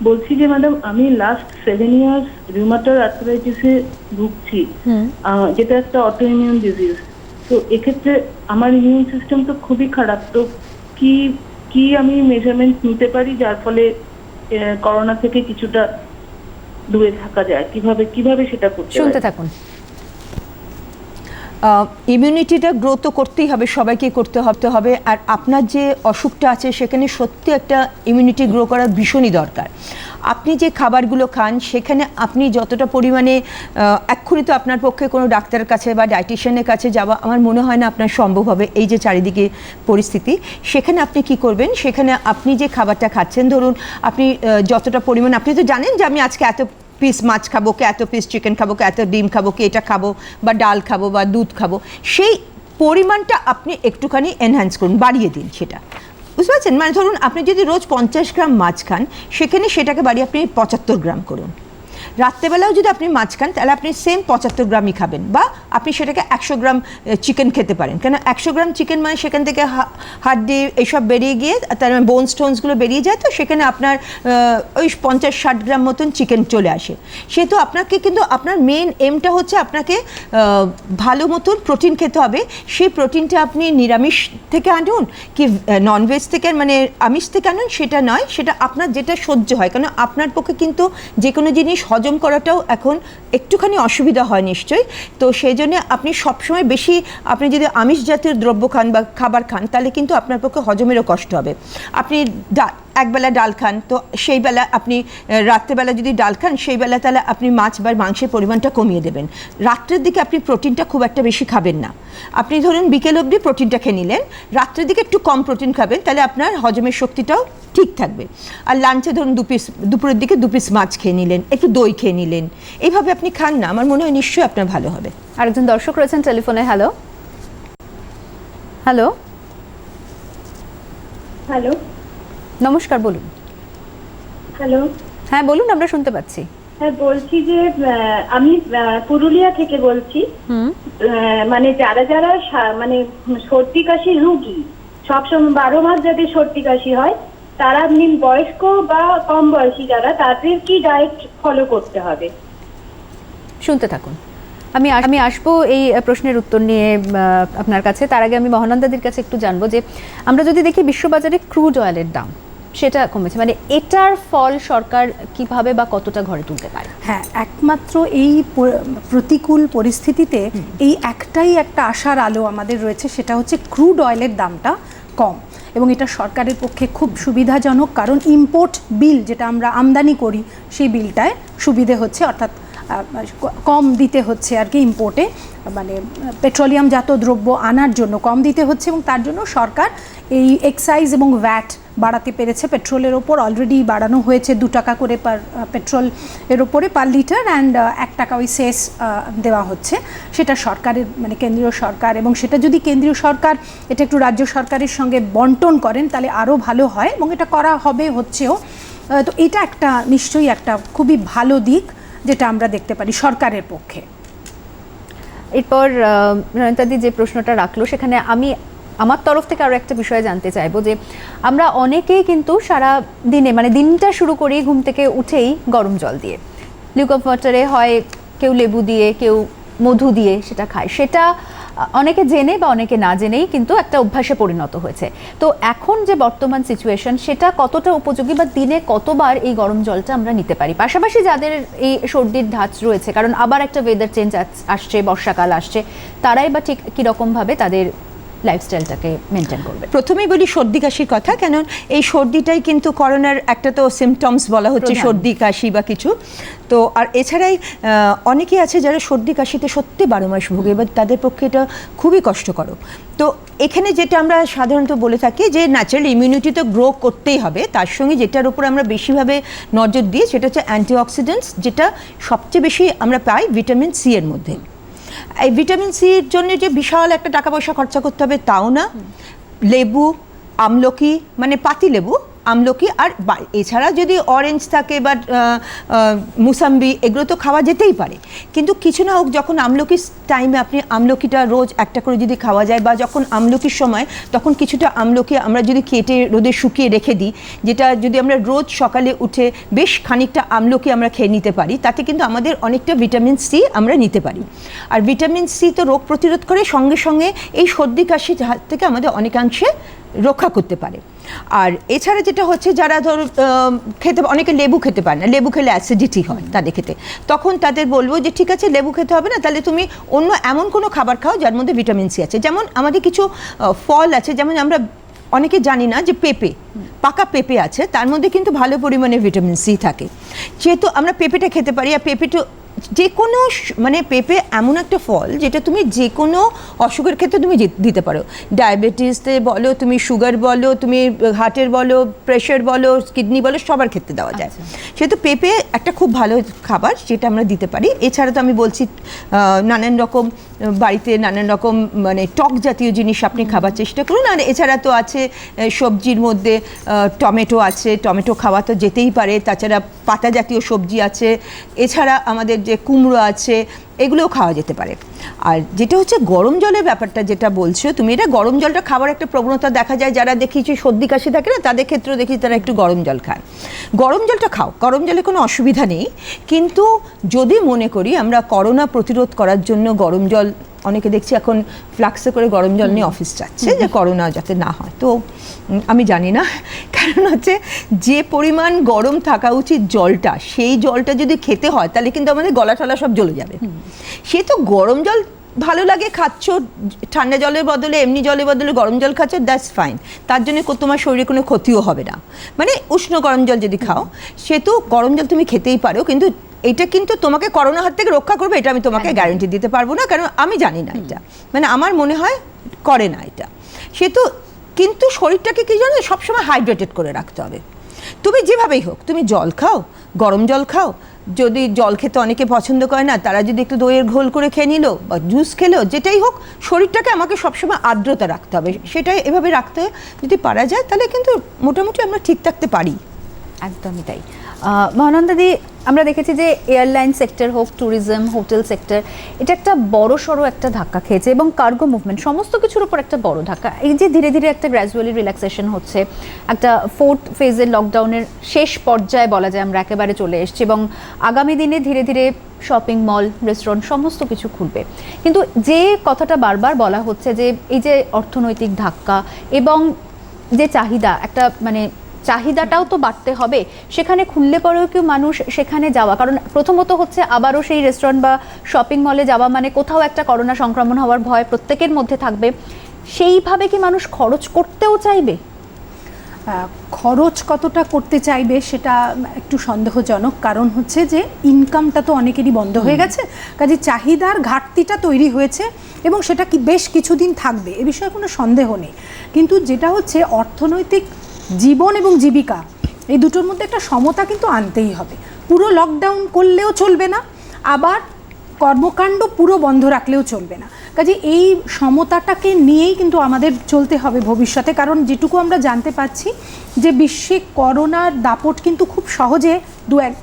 বলছি যে ম্যাডাম, আমি লাস্ট 7 ইয়ার্স রিউমাটয়েড আর্থ্রাইটিসে ভুগছি, যেটা একটা অটো ইমিউন ডিজিজ। তো এক্ষেত্রে আমার ইমিউন সিস্টেম তো খুবই খারাপ। তো কি কি আমি মেজারমেন্ট নিতে পারি যার ফলে করোনা থেকে কিছুটা দূরে থাকা যায়? কিভাবে সেটা করতে শুনতে থাকুন। ইমিউনিটিটা গ্রো তো করতেই হবে, সবাইকে করতে হবে। আর আপনার যে অসুখটা আছে সেখানে সত্যি একটা ইমিউনিটি গ্রো করার ভীষণই দরকার। আপনি যে খাবারগুলো খান সেখানে আপনি যতটা পরিমাণে এক্ষুনি তো আপনার পক্ষে কোনো ডাক্তারের কাছে বা ডায়েটিশিয়ানের কাছে যাওয়া আমার মনে হয় না আপনার সম্ভব হবে, এই যে চারিদিকে পরিস্থিতি। সেখানে আপনি কি করবেন, সেখানে আপনি যে খাবারটা খাচ্ছেন, ধরুন আপনি যতটা পরিমাণ, আপনি তো জানেন যে আমি আজকে এত পিস মাছ খাবো, কে এত পিস চিকেন খাবো, কে এত ডিম খাবো, কে এটা খাবো বা ডাল খাবো বা দুধ খাবো, সেই পরিমাণটা আপনি একটুখানি এনহ্যান্স করুন, বাড়িয়ে দিন সেটা। বুঝতে পারছেন? মানে ধরুন আপনি যদি রোজ 50 গ্রাম মাছ খান, সেখানে সেটাকে বাড়িয়ে আপনি 75 গ্রাম করুন। রাত্রেবেলাও যদি আপনি মাছ খান তাহলে আপনি সেম 75 গ্রামই খাবেন, বা আপনি সেটাকে 100 গ্রাম চিকেন খেতে পারেন। কেন 100 গ্রাম চিকেন মানে সেখান থেকে হাড্ডি এইসব বেরিয়ে গিয়ে তার বোন স্টোনসগুলো বেরিয়ে যায়, তো সেখানে আপনার ওই 50-60 গ্রাম মতন চিকেন চলে আসে। সেহেতু আপনাকে কিন্তু আপনার মেন এমটা হচ্ছে আপনাকে ভালো মতন প্রোটিন খেতে হবে। সেই প্রোটিনটা আপনি নিরামিষ থেকে আনুন কি ননভেজ থেকে, মানে আমিষ থেকে আনুন, সেটা নয়, সেটা আপনার যেটা সহ্য হয়। কারণ আপনার পক্ষে কিন্তু যে কোনো জিনিস হজম করাটাও এখন একটুখানি অসুবিধা হয় নিশ্চয়ই। তো সেই জন্য আপনি সবসময় বেশি, আপনি যদি আমিষ জাতীয় দ্রব্য খান বা খাবার খান তাহলে কিন্তু আপনার পক্ষে হজমেরও কষ্ট হবে। আপনি একবেলা ডাল খান, তো সেই বেলা আপনি রাত্রেবেলা যদি ডাল খান, সেই বেলা তাহলে আপনি মাছ বা মাংসের পরিমাণটা কমিয়ে দেবেন। রাত্রের দিকে আপনি প্রোটিনটা খুব একটা বেশি খাবেন না। আপনি ধরুন বিকেল অবধি প্রোটিনটা খেয়ে নিলেন, রাত্রের দিকে একটু কম প্রোটিন খাবেন, তাহলে আপনার হজমের শক্তিটাও ঠিক থাকবে। আর লাঞ্চে ধরুন দুপুরের দিকে 2 পিস মাছ খেয়ে নিলেন, একটু দই খেয়ে নিলেন, এইভাবে আপনি খান না, আমার মনে হয় নিশ্চয়ই আপনার ভালো হবে। আরেকজন দর্শক রয়েছেন টেলিফোনে। হ্যালো হ্যালো হ্যালো, নমস্কার, বলুন। হ্যালো, হ্যাঁ বলুন, আমরা শুনতে পাচ্ছি। হ্যাঁ বলছি যে আমি পুরুলিয়া থেকে বলছি। মানে যারা মানে সর্দি কাশির রুগী, সবসময় 12 মাস যাদের সর্দি কাশি হয়, তারা বয়স্ক বা কম বয়সী যারা, তাদের কি ডায়েট ফলো করতে হবে? শুনতে থাকুন। আমি আসবো এই প্রশ্নের উত্তর নিয়ে আপনার কাছে। তার আগে আমি মহানন্দাদির কাছে একটু জানবো যে আমরা যদি দেখি বিশ্ববাজারে ক্রুড অয়েলের দাম সেটা কমেছে, মানে এটার ফল সরকার কিভাবে বা কতটা ঘরে তুলতে পারে? হ্যাঁ, একমাত্র এই প্রতিকূল পরিস্থিতিতে এই একটা আশার আলো আমাদের রয়েছে, সেটা হচ্ছে ক্রুড অয়েলের দামটা কম। এবং এটা সরকারের পক্ষে খুব সুবিধাজনক, কারণ ইম্পোর্ট বিল যেটা আমরা আমদানি করি সেই বিলটায় সুবিধে হচ্ছে, অর্থাৎ কম দিতে হচ্ছে আর কি ইম্পোর্টে, মানে পেট্রোলিয়ামজাত দ্রব্য আনার জন্য কম দিতে হচ্ছে, এবং তার জন্য সরকার এই এক্সাইজ এবং ভ্যাট বাড়াতে পেরেছে। পেট্রোলের ওপর অলরেডি বাড়ানো হয়েছে 2 টাকা করে পার পেট্রোল এর ওপরে পার লিটার, অ্যান্ড 1 টাকা ওই সেস দেওয়া হচ্ছে। সেটা সরকারের মানে কেন্দ্রীয় সরকার, এবং সেটা যদি কেন্দ্রীয় সরকার এটা একটু রাজ্য সরকারের সঙ্গে বন্টন করেন তাহলে আরও ভালো হয়, এবং এটা করা হবে, হচ্ছেও। তো এটা একটা নিশ্চয়ই একটা খুবই ভালো দিক যেটা আমরা দেখতে পারি সরকারের পক্ষে। এরপর নয়নতাদি যে প্রশ্নটা রাখলো সেখানে আমি আমার তরফ থেকে আরও একটা বিষয় জানতে চাইবো যে আমরা অনেকেই কিন্তু সারা দিনে মানে দিনটা শুরু করি ঘুম থেকে উঠেই গরম জল দিয়ে, লিউকম ওয়াটারে হয় কেউ লেবু দিয়ে কেউ মধু দিয়ে সেটা খায়। সেটা অনেকে জেনে বা অনেকে না জেনেই কিন্তু একটা অভ্যাসে পরিণত হয়েছে। তো এখন যে বর্তমান সিচুয়েশন সেটা কতটা উপযোগী বা দিনে কতবার এই গরম জলটা আমরা নিতে পারি? পাশাপাশি যাদের এই সর্দির ধাঁচ রয়েছে, কারণ আবার একটা ওয়েদার চেঞ্জ আসছে, বর্ষাকাল আসছে, তারাই বা ঠিক কীরকমভাবে তাদের লাইফস্টাইলটাকে মেনটেন করবে? প্রথমেই বলি সর্দি কাশির কথা, কেন এই সর্দিটাই কিন্তু করোনার একটা তো সিমটমস বলা হচ্ছে, সর্দি কাশি বা কিছু। তো আর এছাড়াই অনেকেই আছে যারা সর্দি কাশিতে সত্যি 12 মাস ভোগে, এবার তাদের পক্ষে এটা খুবই কষ্টকর। তো এখানে যেটা আমরা সাধারণত বলে থাকি যে ন্যাচারাল ইমিউনিটি তো গ্রো করতেই হবে, তার সঙ্গে যেটার উপর আমরা বেশিভাবে নজর দিই সেটা হচ্ছে অ্যান্টিঅক্সিডেন্টস, যেটা সবচেয়ে বেশি আমরা পাই ভিটামিন সি এর মধ্যে। এই ভিটামিন সির জন্য যে বিশাল একটা টাকা পয়সা খরচা করতে হবে তাও না। লেবু, আমলকি মানে পাতি লেবু, আমলকি, আর এছাড়া যদি অরেঞ্জ থাকে বা মুসাম্বি, এগুলো তো খাওয়া যেতেই পারে। কিন্তু কিছু না হোক, যখন আমলকির টাইমে আপনি আমলকিটা রোজ একটা করে যদি খাওয়া যায়, বা যখন আমলকির সময় তখন কিছুটা আমলকি আমরা যদি কেটে রোদে শুকিয়ে রেখে দিই, যেটা যদি আমরা রোজ সকালে উঠে বেশ খানিকটা আমলকি আমরা খেয়ে নিতে পারি, তাতে কিন্তু আমাদের অনেকটা ভিটামিন সি আমরা নিতে পারি। আর ভিটামিন সি তো রোগ প্রতিরোধ করে, সঙ্গে সঙ্গে এই সর্দি কাশির হাত থেকে আমাদের অনেকাংশে রক্ষা করতে পারে। আর এছাড়া যেটা হচ্ছে, যারা ধর অনেকে লেবু খেতে পারে না, লেবু খেলে অ্যাসিডিটি হয় তাদের খেতে, তখন তাদের বলবো যে ঠিক আছে লেবু খেতে হবে না, তাহলে তুমি অন্য এমন কোনো খাবার খাও যার মধ্যে ভিটামিন সি আছে। যেমন আমাদের কিছু ফল আছে, যেমন আমরা অনেকে জানি না যে পেঁপে, পাকা পেঁপে আছে, তার মধ্যে কিন্তু ভালো পরিমাণে ভিটামিন সি থাকে। যেহেতু আমরা পেঁপেটা খেতে পারি, আর পেঁপেটা যে কোনো মানে পেঁপে এমন একটা ফল যেটা তুমি যে কোনো অসুখের ক্ষেত্রে তুমি দিতে পারো। ডায়াবেটিসতে বলো, তুমি সুগার বলো, তুমি হার্টের বলো, প্রেশার বলো, কিডনি বলো, সবার ক্ষেত্রে দেওয়া যায়। সেহেতু পেঁপে একটা খুব ভালো খাবার যেটা আমরা দিতে পারি। এছাড়া তো আমি বলছি নানান রকম বাড়িতে নানান রকম মানে টক জাতীয় জিনিস আপনি খাবার চেষ্টা করুন। আর এছাড়া তো আছে সবজির মধ্যে টমেটো আছে, টমেটো খাওয়া তো যেতেই পারে। তাছাড়া পাতা জাতীয় সবজি আছে, এছাড়া আমাদের যে কুমড়ো আছে, এগুলোও খাওয়া যেতে পারে। আর যেটা হচ্ছে গরম জলের ব্যাপারটা যেটা বলছো তুমি, এটা গরম জলটা খাবার একটা প্রবণতা দেখা যায়, যারা দেখি যে সর্দি কাশি থাকে না তাদের ক্ষেত্রেও দেখি তারা একটু গরম জল খায়। গরম জলটা খাও, গরম জলে কোনো অসুবিধা নেই। কিন্তু যদি মনে করি আমরা করোনা প্রতিরোধ করার জন্য গরম জল, অনেকে দেখছি এখন ফ্লাক্সে করে গরম জল নিয়ে অফিস যাচ্ছে যে করোনা যাতে না হয়, তো আমি জানি না। কারণ হচ্ছে যে পরিমাণ গরম থাকা উচিত জলটা, সেই জলটা যদি খেতে হয় তাহলে কিন্তু আমাদের গলা টলা সব জ্বলে যাবে। সে তো গরম জল ভালো লাগে খাচ্ছ, ঠান্ডা জলের বদলে এমনি জলের বদলে গরম জল খাচ্ছ, দ্যাটস ফাইন, তার জন্য তোমার শরীরে কোনো ক্ষতিও হবে না। মানে উষ্ণ গরম জল যদি খাও, সে তো গরম জল তুমি খেতেই পারো, কিন্তু এটা কিন্তু তোমাকে করোনা হাত থেকে রক্ষা করবে এটা আমি তোমাকে গ্যারান্টি দিতে পারবো না, কারণ আমি জানি না এটা, মানে আমার মনে হয় করে না এটা। সে তো কিন্তু শরীরটাকে কি জানো সবসময় হাইড্রেটেড করে রাখতে হবে। তুমি যেভাবেই হোক, তুমি জল খাও, গরম জল খাও, যদি জল খেতে অনেকে পছন্দ করে না তারা যদি একটু দইয়ের ঘোল করে খেয়ে নিল বা জুস খেলো, যেটাই হোক, শরীরটাকে আমাকে সবসময় আর্দ্রতা রাখতে হবে। সেটাই এভাবে রাখতে যদি পারা যায় তাহলে কিন্তু মোটামুটি আমরা ঠিক থাকতে পারি। একদমই তাই। মহানন্দাদি, আমরা দেখেছি যে এয়ারলাইন সেক্টর হোক, ট্যুরিজম, হোটেল সেক্টর, এটা একটা বড় সড়ো একটা ধাক্কা খেয়েছে, এবং কার্গো মুভমেন্ট, সমস্ত কিছুর উপর একটা বড় ধাক্কা। এই যে ধীরে ধীরে একটা গ্র্যাজুয়ালি রিল্যাক্সেশন হচ্ছে, একটা 4th ফেজের লকডাউনের শেষ পর্যায়ে বলা যায় আমরা একেবারে চলে এসেছি, এবং আগামী দিনে ধীরে ধীরে শপিং মল, রেস্টুরেন্ট সমস্ত কিছু খুলবে। কিন্তু যে কথাটা বারবার বলা হচ্ছে যে এই যে অর্থনৈতিক ধাক্কা এবং যে চাহিদা, একটা মানে চাহিদাটাও তো বাড়তে হবে, সেখানে খুললে পরেও কি মানুষ সেখানে যাওয়া, কারণ প্রথমত হচ্ছে আবারও সেই রেস্টুরেন্ট বা শপিং মলে যাওয়া মানে কোথাও একটা করোনা সংক্রমণ হওয়ার ভয় প্রত্যেকের মধ্যে থাকবে, সেইভাবে কি মানুষ খরচ করতেও চাইবে? খরচ কতটা করতে চাইবে সেটা একটু সন্দেহজনক, কারণ হচ্ছে যে ইনকামটা তো অনেকেরই বন্ধ হয়ে গেছে, কাজে চাহিদার ঘাটতিটা তৈরি হয়েছে এবং সেটা কি বেশ কিছুদিন থাকবে, এ বিষয়ে কোনো সন্দেহ নেই। কিন্তু যেটা হচ্ছে অর্থনৈতিক জীবন এবং জীবিকা এই দুটোর মধ্যে একটা সমতা কিন্তু আনতেই হবে। পুরো লকডাউন করলেও চলবে না, আবার কর্মকাণ্ড পুরো বন্ধ রাখলেও চলবে না। কাজে এই সমতাটাকে নিয়েই কিন্তু আমাদের চলতে হবে ভবিষ্যতে, কারণ যেটুকু আমরা জানতে পাচ্ছি যে বিশ্বে করোনার দাপট কিন্তু খুব সহজে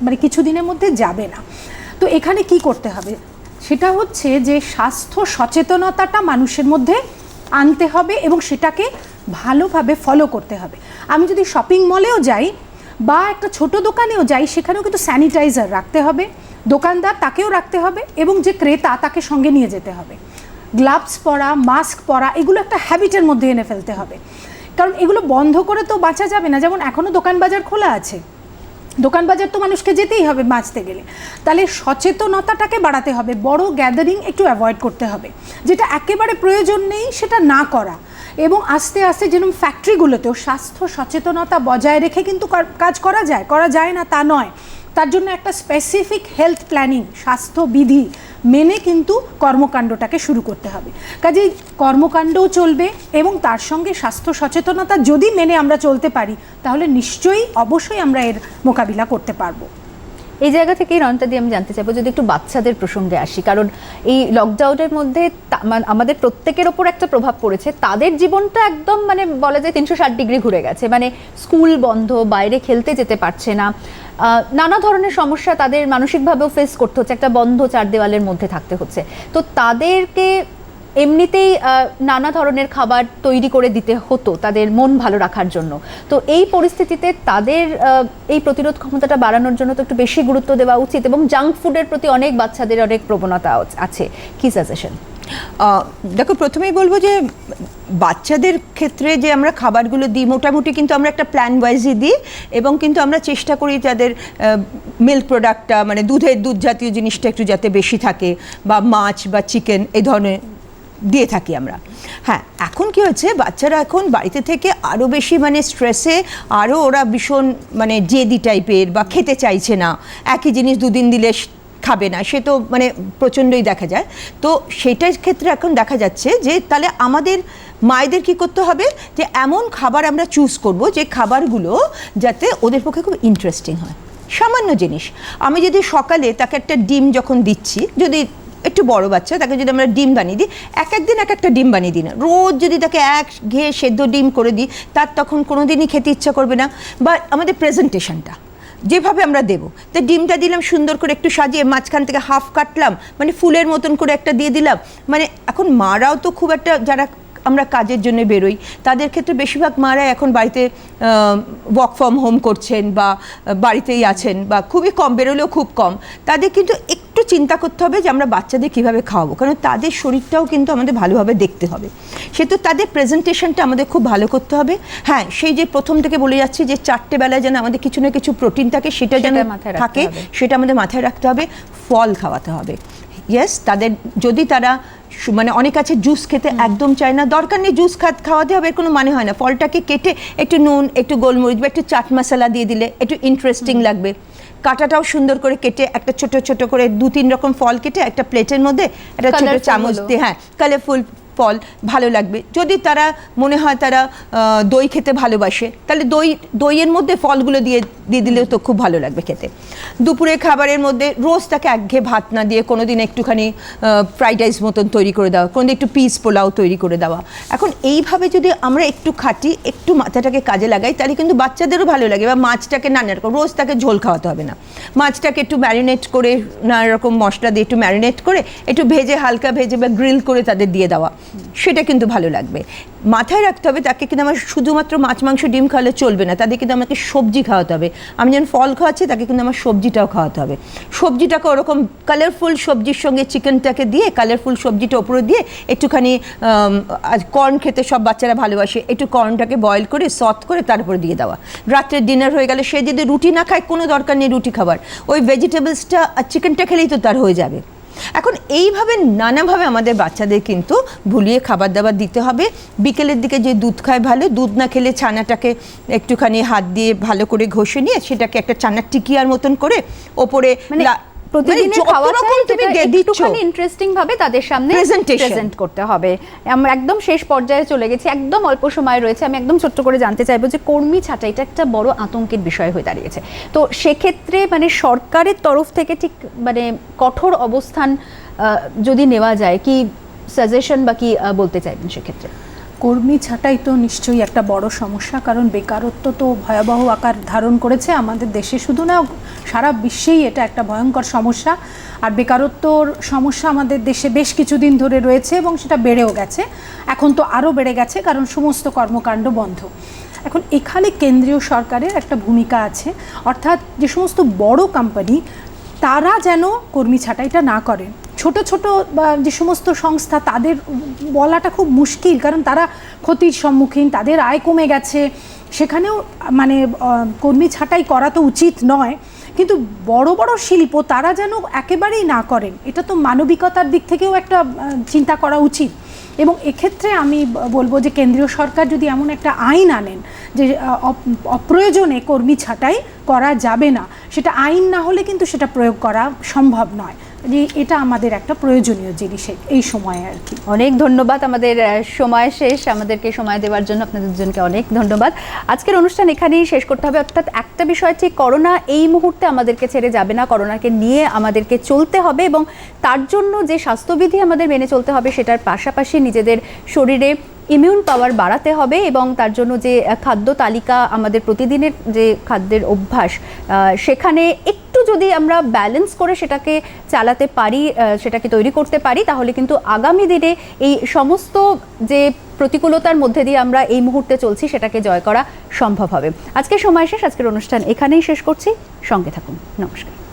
মানে কিছুদিনের মধ্যে যাবে না। তো এখানে কি করতে হবে সেটা হচ্ছে যে স্বাস্থ্য সচেতনতাটা মানুষের মধ্যে আনতে হবে এবং সেটাকে ভালোভাবে ফলো করতে হবে। আমি যদি শপিং মলেও যাই বা একটা ছোট দোকানেও যাই, সেখানেও কিন্তু স্যানিটাইজার রাখতে হবে, দোকানদার তাকেও রাখতে হবে এবং যে ক্রেতা তাকে সঙ্গে নিয়ে যেতে হবে। গ্লাভস পরা, মাস্ক পরা, এগুলো একটা হ্যাবিটের মধ্যে এনে ফেলতে হবে, কারণ এগুলো বন্ধ করে তো বাঁচা যাবে না। যেমন এখনও দোকান বাজার খোলা আছে, দোকান বাজার তো মানুষকে যেতেই হবে বাঁচতে গেলে, তাহলে সচেতনতাটাকে বাড়াতে হবে, বড় গ্যাদারিং একটু অ্যাভয়েড করতে হবে, যেটা একেবারে প্রয়োজন নেই সেটা না করা, এবং আস্তে আস্তে যেরকম ফ্যাক্টরিগুলোতেও স্বাস্থ্য সচেতনতা বজায় রেখে কিন্তু কাজ করা যায় না তা নয়, তার জন্য একটা স্পেসিফিক হেলথ প্ল্যানিং, স্বাস্থ্যবিধি মেনে কিন্তু কর্মকাণ্ডটাকে শুরু করতে হবে। কাজেই কর্মকাণ্ডও চলবে এবং তার সঙ্গে স্বাস্থ্য সচেতনতা যদি মেনে আমরা চলতে পারি, তাহলে নিশ্চয়ই অবশ্যই আমরা এর মোকাবিলা করতে পারবো। এই জায়গা থেকেই রনিতা দি আমি জানতে চাইবো যদি একটু বাচ্চাদের প্রসঙ্গে আসি, কারণ এই লকডাউনের মধ্যে আমাদের প্রত্যেকের ওপর একটা প্রভাব পড়েছে, তাদের জীবনটা একদম মানে বলা যায় 360 ডিগ্রি ঘুরে গেছে। মানে স্কুল বন্ধ, বাইরে খেলতে যেতে পারছে না, নানা ধরনের সমস্যা তাদের মানসিকভাবেও ফেস করতে হচ্ছে, একটা বন্ধ চার দেওয়ালের মধ্যে থাকতে হচ্ছে। তো তাদেরকে এমনিতেই নানা ধরনের খাবার তৈরি করে দিতে হতো তাদের মন ভালো রাখার জন্য। তো এই পরিস্থিতিতে তাদের এই প্রতিরোধ ক্ষমতাটা বাড়ানোর জন্য তো একটু বেশি গুরুত্ব দেওয়া উচিত, এবং জাঙ্ক ফুডের প্রতি অনেক বাচ্চাদের অনেক প্রবণতা আছে। কি সাজেশন? দেখো, প্রথমেই বলবো যে বাচ্চাদের ক্ষেত্রে যে আমরা খাবারগুলো দিই মোটামুটি কিন্তু আমরা একটা প্ল্যান ওয়াইজই দিই, এবং কিন্তু আমরা চেষ্টা করি তাদের মিল্ক প্রোডাক্টটা মানে দুধ জাতীয় জিনিসটা একটু যাতে বেশি থাকে, বা মাছ বা চিকেন এই ধরনের দিয়ে থাকি আমরা। হ্যাঁ, এখন কি হচ্ছে, বাচ্চারা এখন বাড়িতে থেকে আরও বেশি মানে স্ট্রেসে, আরও ওরা ভীষণ মানে জেদি টাইপের, বা খেতে চাইছে না, একই জিনিস দুদিন দিলে খাবে না, সে তো মানে প্রচণ্ডই দেখা যায়। তো সেটার ক্ষেত্রে এখন দেখা যাচ্ছে যে তাহলে আমাদের মায়েদের কি করতে হবে, যে এমন খাবার আমরা চুজ করব যে খাবারগুলো যাতে ওদের পক্ষে খুব ইন্টারেস্টিং হয়। সামান্য জিনিস, আমি যদি সকালে তাকে একটা ডিম যখন দিচ্ছি, যদি একটু বড় বাচ্চা তাকে যদি আমরা ডিম বানিয়ে দিই, একদিন এক একটা ডিম বানিয়ে দিই না, রোজ যদি তাকে এক ঘেয়ে সেদ্ধ ডিম করে দিই, তার তখন কোনো দিনই খেতে ইচ্ছা করবে না। বা আমাদের প্রেজেন্টেশনটা যেভাবে আমরা দেবো, তো ডিমটা দিলাম সুন্দর করে একটু সাজিয়ে, মাঝখান থেকে হাফ কাটলাম, মানে ফুলের মতন করে একটা দিয়ে দিলাম। মানে এখন মারাও তো খুব একটা, যারা আমরা কাজের জন্য বেরোই তাদের ক্ষেত্রে বেশিরভাগ মারা এখন বাড়িতে ওয়ার্ক ফ্রম হোম করছেন, বা বাড়িতেই আছেন, বা খুবই কম, বেরোলেও খুব কম। তাদের কিন্তু একটু চিন্তা করতে হবে যে আমরা বাচ্চাদের কীভাবে খাওয়াবো, কারণ তাদের শরীরটাও কিন্তু আমাদের ভালোভাবে দেখতে হবে। সে তো তাদের প্রেজেন্টেশনটা আমাদের খুব ভালো করতে হবে। হ্যাঁ, সেই যে প্রথম থেকে বলে যাচ্ছি যে 4টে বেলায় যেন আমাদের কিছু না কিছু প্রোটিন থাকে, সেটা যেন থাকে, সেটা আমাদের মাথায় রাখতে হবে। ফল খাওয়াতে হবে। ইয়েস, তাদের যদি তারা মানে অনেক আছে জুস খেতে একদম চায় না, দরকার নেই জুস খাওয়াতে হবে, এর কোনো মানে হয় না। ফলটাকে কেটে একটু নুন, একটু গোলমরিচ বা একটু চাট মশলা দিয়ে দিলে একটু ইন্টারেস্টিং লাগবে। কাটাটাও সুন্দর করে কেটে একটা ছোট ছোট করে 2-3 রকম ফল কেটে একটা প্লেটের মধ্যে একটা ছোট চামচ দিয়ে, হ্যাঁ, কালারফুল ফল ভালো লাগবে। যদি তারা মনে হয় তারা দই খেতে ভালোবাসে, তাহলে দইয়ের মধ্যে ফলগুলো দিয়ে দিলেও তো খুব ভালো লাগবে খেতে। দুপুরে খাবারের মধ্যে রোজ তাকে একঘেয়ে ভাত না দিয়ে কোনো দিন একটুখানি ফ্রাইড রাইস মতন তৈরি করে দেওয়া, কোনো দিন একটু পিস পোলাও তৈরি করে দেওয়া। এখন এইভাবে যদি আমরা একটু খাটি, একটু মাথাটাকে কাজে লাগাই, তাহলে কিন্তু বাচ্চাদেরও ভালো লাগে। বা মাছটাকে নানা রকম, রোজ তাকে ঝোল খাওয়াতে হবে না, মাছটাকে একটু ম্যারিনেট করে, নানা রকম মশলা দিয়ে একটু ম্যারিনেট করে, একটু ভেজে, হালকা ভেজে বা গ্রিল করে তাদের দিয়ে দেওয়া, সেটা কিন্তু ভালো লাগবে। মাথায় রাখতে হবে তাকে কিন্তু আমার শুধুমাত্র মাছ মাংস ডিম খাওয়ালে চলবে না, তাদের কিন্তু আমাকে সবজি খাওয়াতে হবে। আমি যখন ফল খাওয়াচ্ছি তাকে কিন্তু আমার সবজিটাও খাওয়াতে হবে। সবজিটাকে ওরকম কালারফুল সবজির সঙ্গে চিকেনটাকে দিয়ে, কালারফুল সবজিটা ওপরে দিয়ে একটুখানি কর্ন খেতে সব বাচ্চারা ভালোবাসে, একটু কর্নটাকে বয়েল করে সট করে তারপরে দিয়ে দেওয়া। রাত্রের ডিনার হয়ে গেলে সে যদি রুটি না খায়, কোনো দরকার নেই রুটি খাবার, ওই ভেজিটেবলসটা আর চিকেনটা খেলেই তো তার হয়ে যাবে। এখন এইভাবে নানাভাবে আমাদের বাচ্চাদের কিন্তু ভুলিয়ে খাবার দাবার দিতে হবে। বিকেলের দিকে যে দুধ খায় ভালো, দুধ না খেলে ছানাটাকে একটুখানি হাত দিয়ে ভালো করে ঘষে নিয়ে সেটাকে একটা ছানার টিকিয়ার মতন করে ওপরে প্রতিদিনের খাওয়াটা একটুখানি ইন্টারেস্টিং ভাবে তাদের সামনে প্রেজেন্ট করতে হবে। আমরা একদম শেষ পর্যায়ে চলে গেছি, একদম অল্প সময় রয়েছে। আমি একদম ছোট্ট করে জানতে চাইবো যে কর্মী ছাঁটাইটা একটা বড় আতঙ্কের বিষয় হয়ে দাঁড়িয়েছে, তো সেক্ষেত্রে মানে সরকারের তরফ থেকে ঠিক মানে কঠোর অবস্থান যদি নেওয়া যায়, কি সাজেশন বা কি বলতে চাইবেন সেক্ষেত্রে? কর্মী ছাঁটাই তো নিশ্চয়ই একটা বড় সমস্যা, কারণ বেকারত্ব তো ভয়াবহ আকার ধারণ করেছে আমাদের দেশে, শুধু না সারা বিশ্বেই এটা একটা ভয়ঙ্কর সমস্যা। আর বেকারত্বর সমস্যা আমাদের দেশে বেশ কিছুদিন ধরে রয়েছে এবং সেটা বেড়েও গেছে, এখন তো আরও বেড়ে গেছে কারণ সমস্ত কর্মকাণ্ড বন্ধ। এখন এখানে কেন্দ্রীয় সরকারের একটা ভূমিকা আছে, অর্থাৎ যে সমস্ত বড় কোম্পানি তারা যেন কর্মী ছাঁটাইটা না করেন। ছোট ছোট বা যে সমস্ত সংস্থা তাদের বলাটা খুব মুশকিল, কারণ তারা ক্ষতির সম্মুখীন, তাদের আয় কমে গেছে, সেখানেও মানে কর্মী ছাঁটাই করা তো উচিত নয়। কিন্তু বড় বড় শিল্প তারা যেন একেবারেই না করেন, এটা তো মানবিকতার দিক থেকেও একটা চিন্তা করা উচিত। এবং এক্ষেত্রে আমি বলবো যে কেন্দ্রীয় সরকার যদি এমন একটা আইন আনেন যে অপ্রয়োজনে কর্মী ছাঁটাই করা যাবে না, সেটা আইন না হলে কিন্তু সেটা প্রয়োগ করা সম্ভব নয়। যে এটা আমাদের একটা প্রয়োজনীয় জিনিস এই সময়ে আর কি। অনেক ধন্যবাদ, আমাদের সময় শেষ, আমাদেরকে সময় দেওয়ার জন্য আপনাদের দুজনকে অনেক ধন্যবাদ। আজকের অনুষ্ঠান এখানেই শেষ করতে হবে। অর্থাৎ একটা বিষয় ঠিক, করোনা এই মুহূর্তে আমাদেরকে ছেড়ে যাবে না, করোনাকে নিয়ে আমাদেরকে চলতে হবে এবং তার জন্য যে স্বাস্থ্যবিধি আমাদের মেনে চলতে হবে সেটার পাশাপাশি নিজেদের শরীরে ইমিউন পাওয়ার বাড়াতে হবে এবং তার জন্য যে খাদ্য তালিকা, আমাদের প্রতিদিনের যে খাদ্যের অভ্যাস, সেখানে একটু যদি আমরা ব্যালেন্স করে সেটাকে চালাতে পারি, সেটাকে তৈরি করতে পারি, তাহলে কিন্তু আগামী দিনে এই সমস্ত যে প্রতিকূলতার মধ্যে দিয়ে আমরা এই মুহূর্তে চলছি সেটাকে জয় করা সম্ভব হবে। আজকের সময় শেষ, আজকের অনুষ্ঠান এখানেই শেষ করছি। সঙ্গে থাকুন, নমস্কার।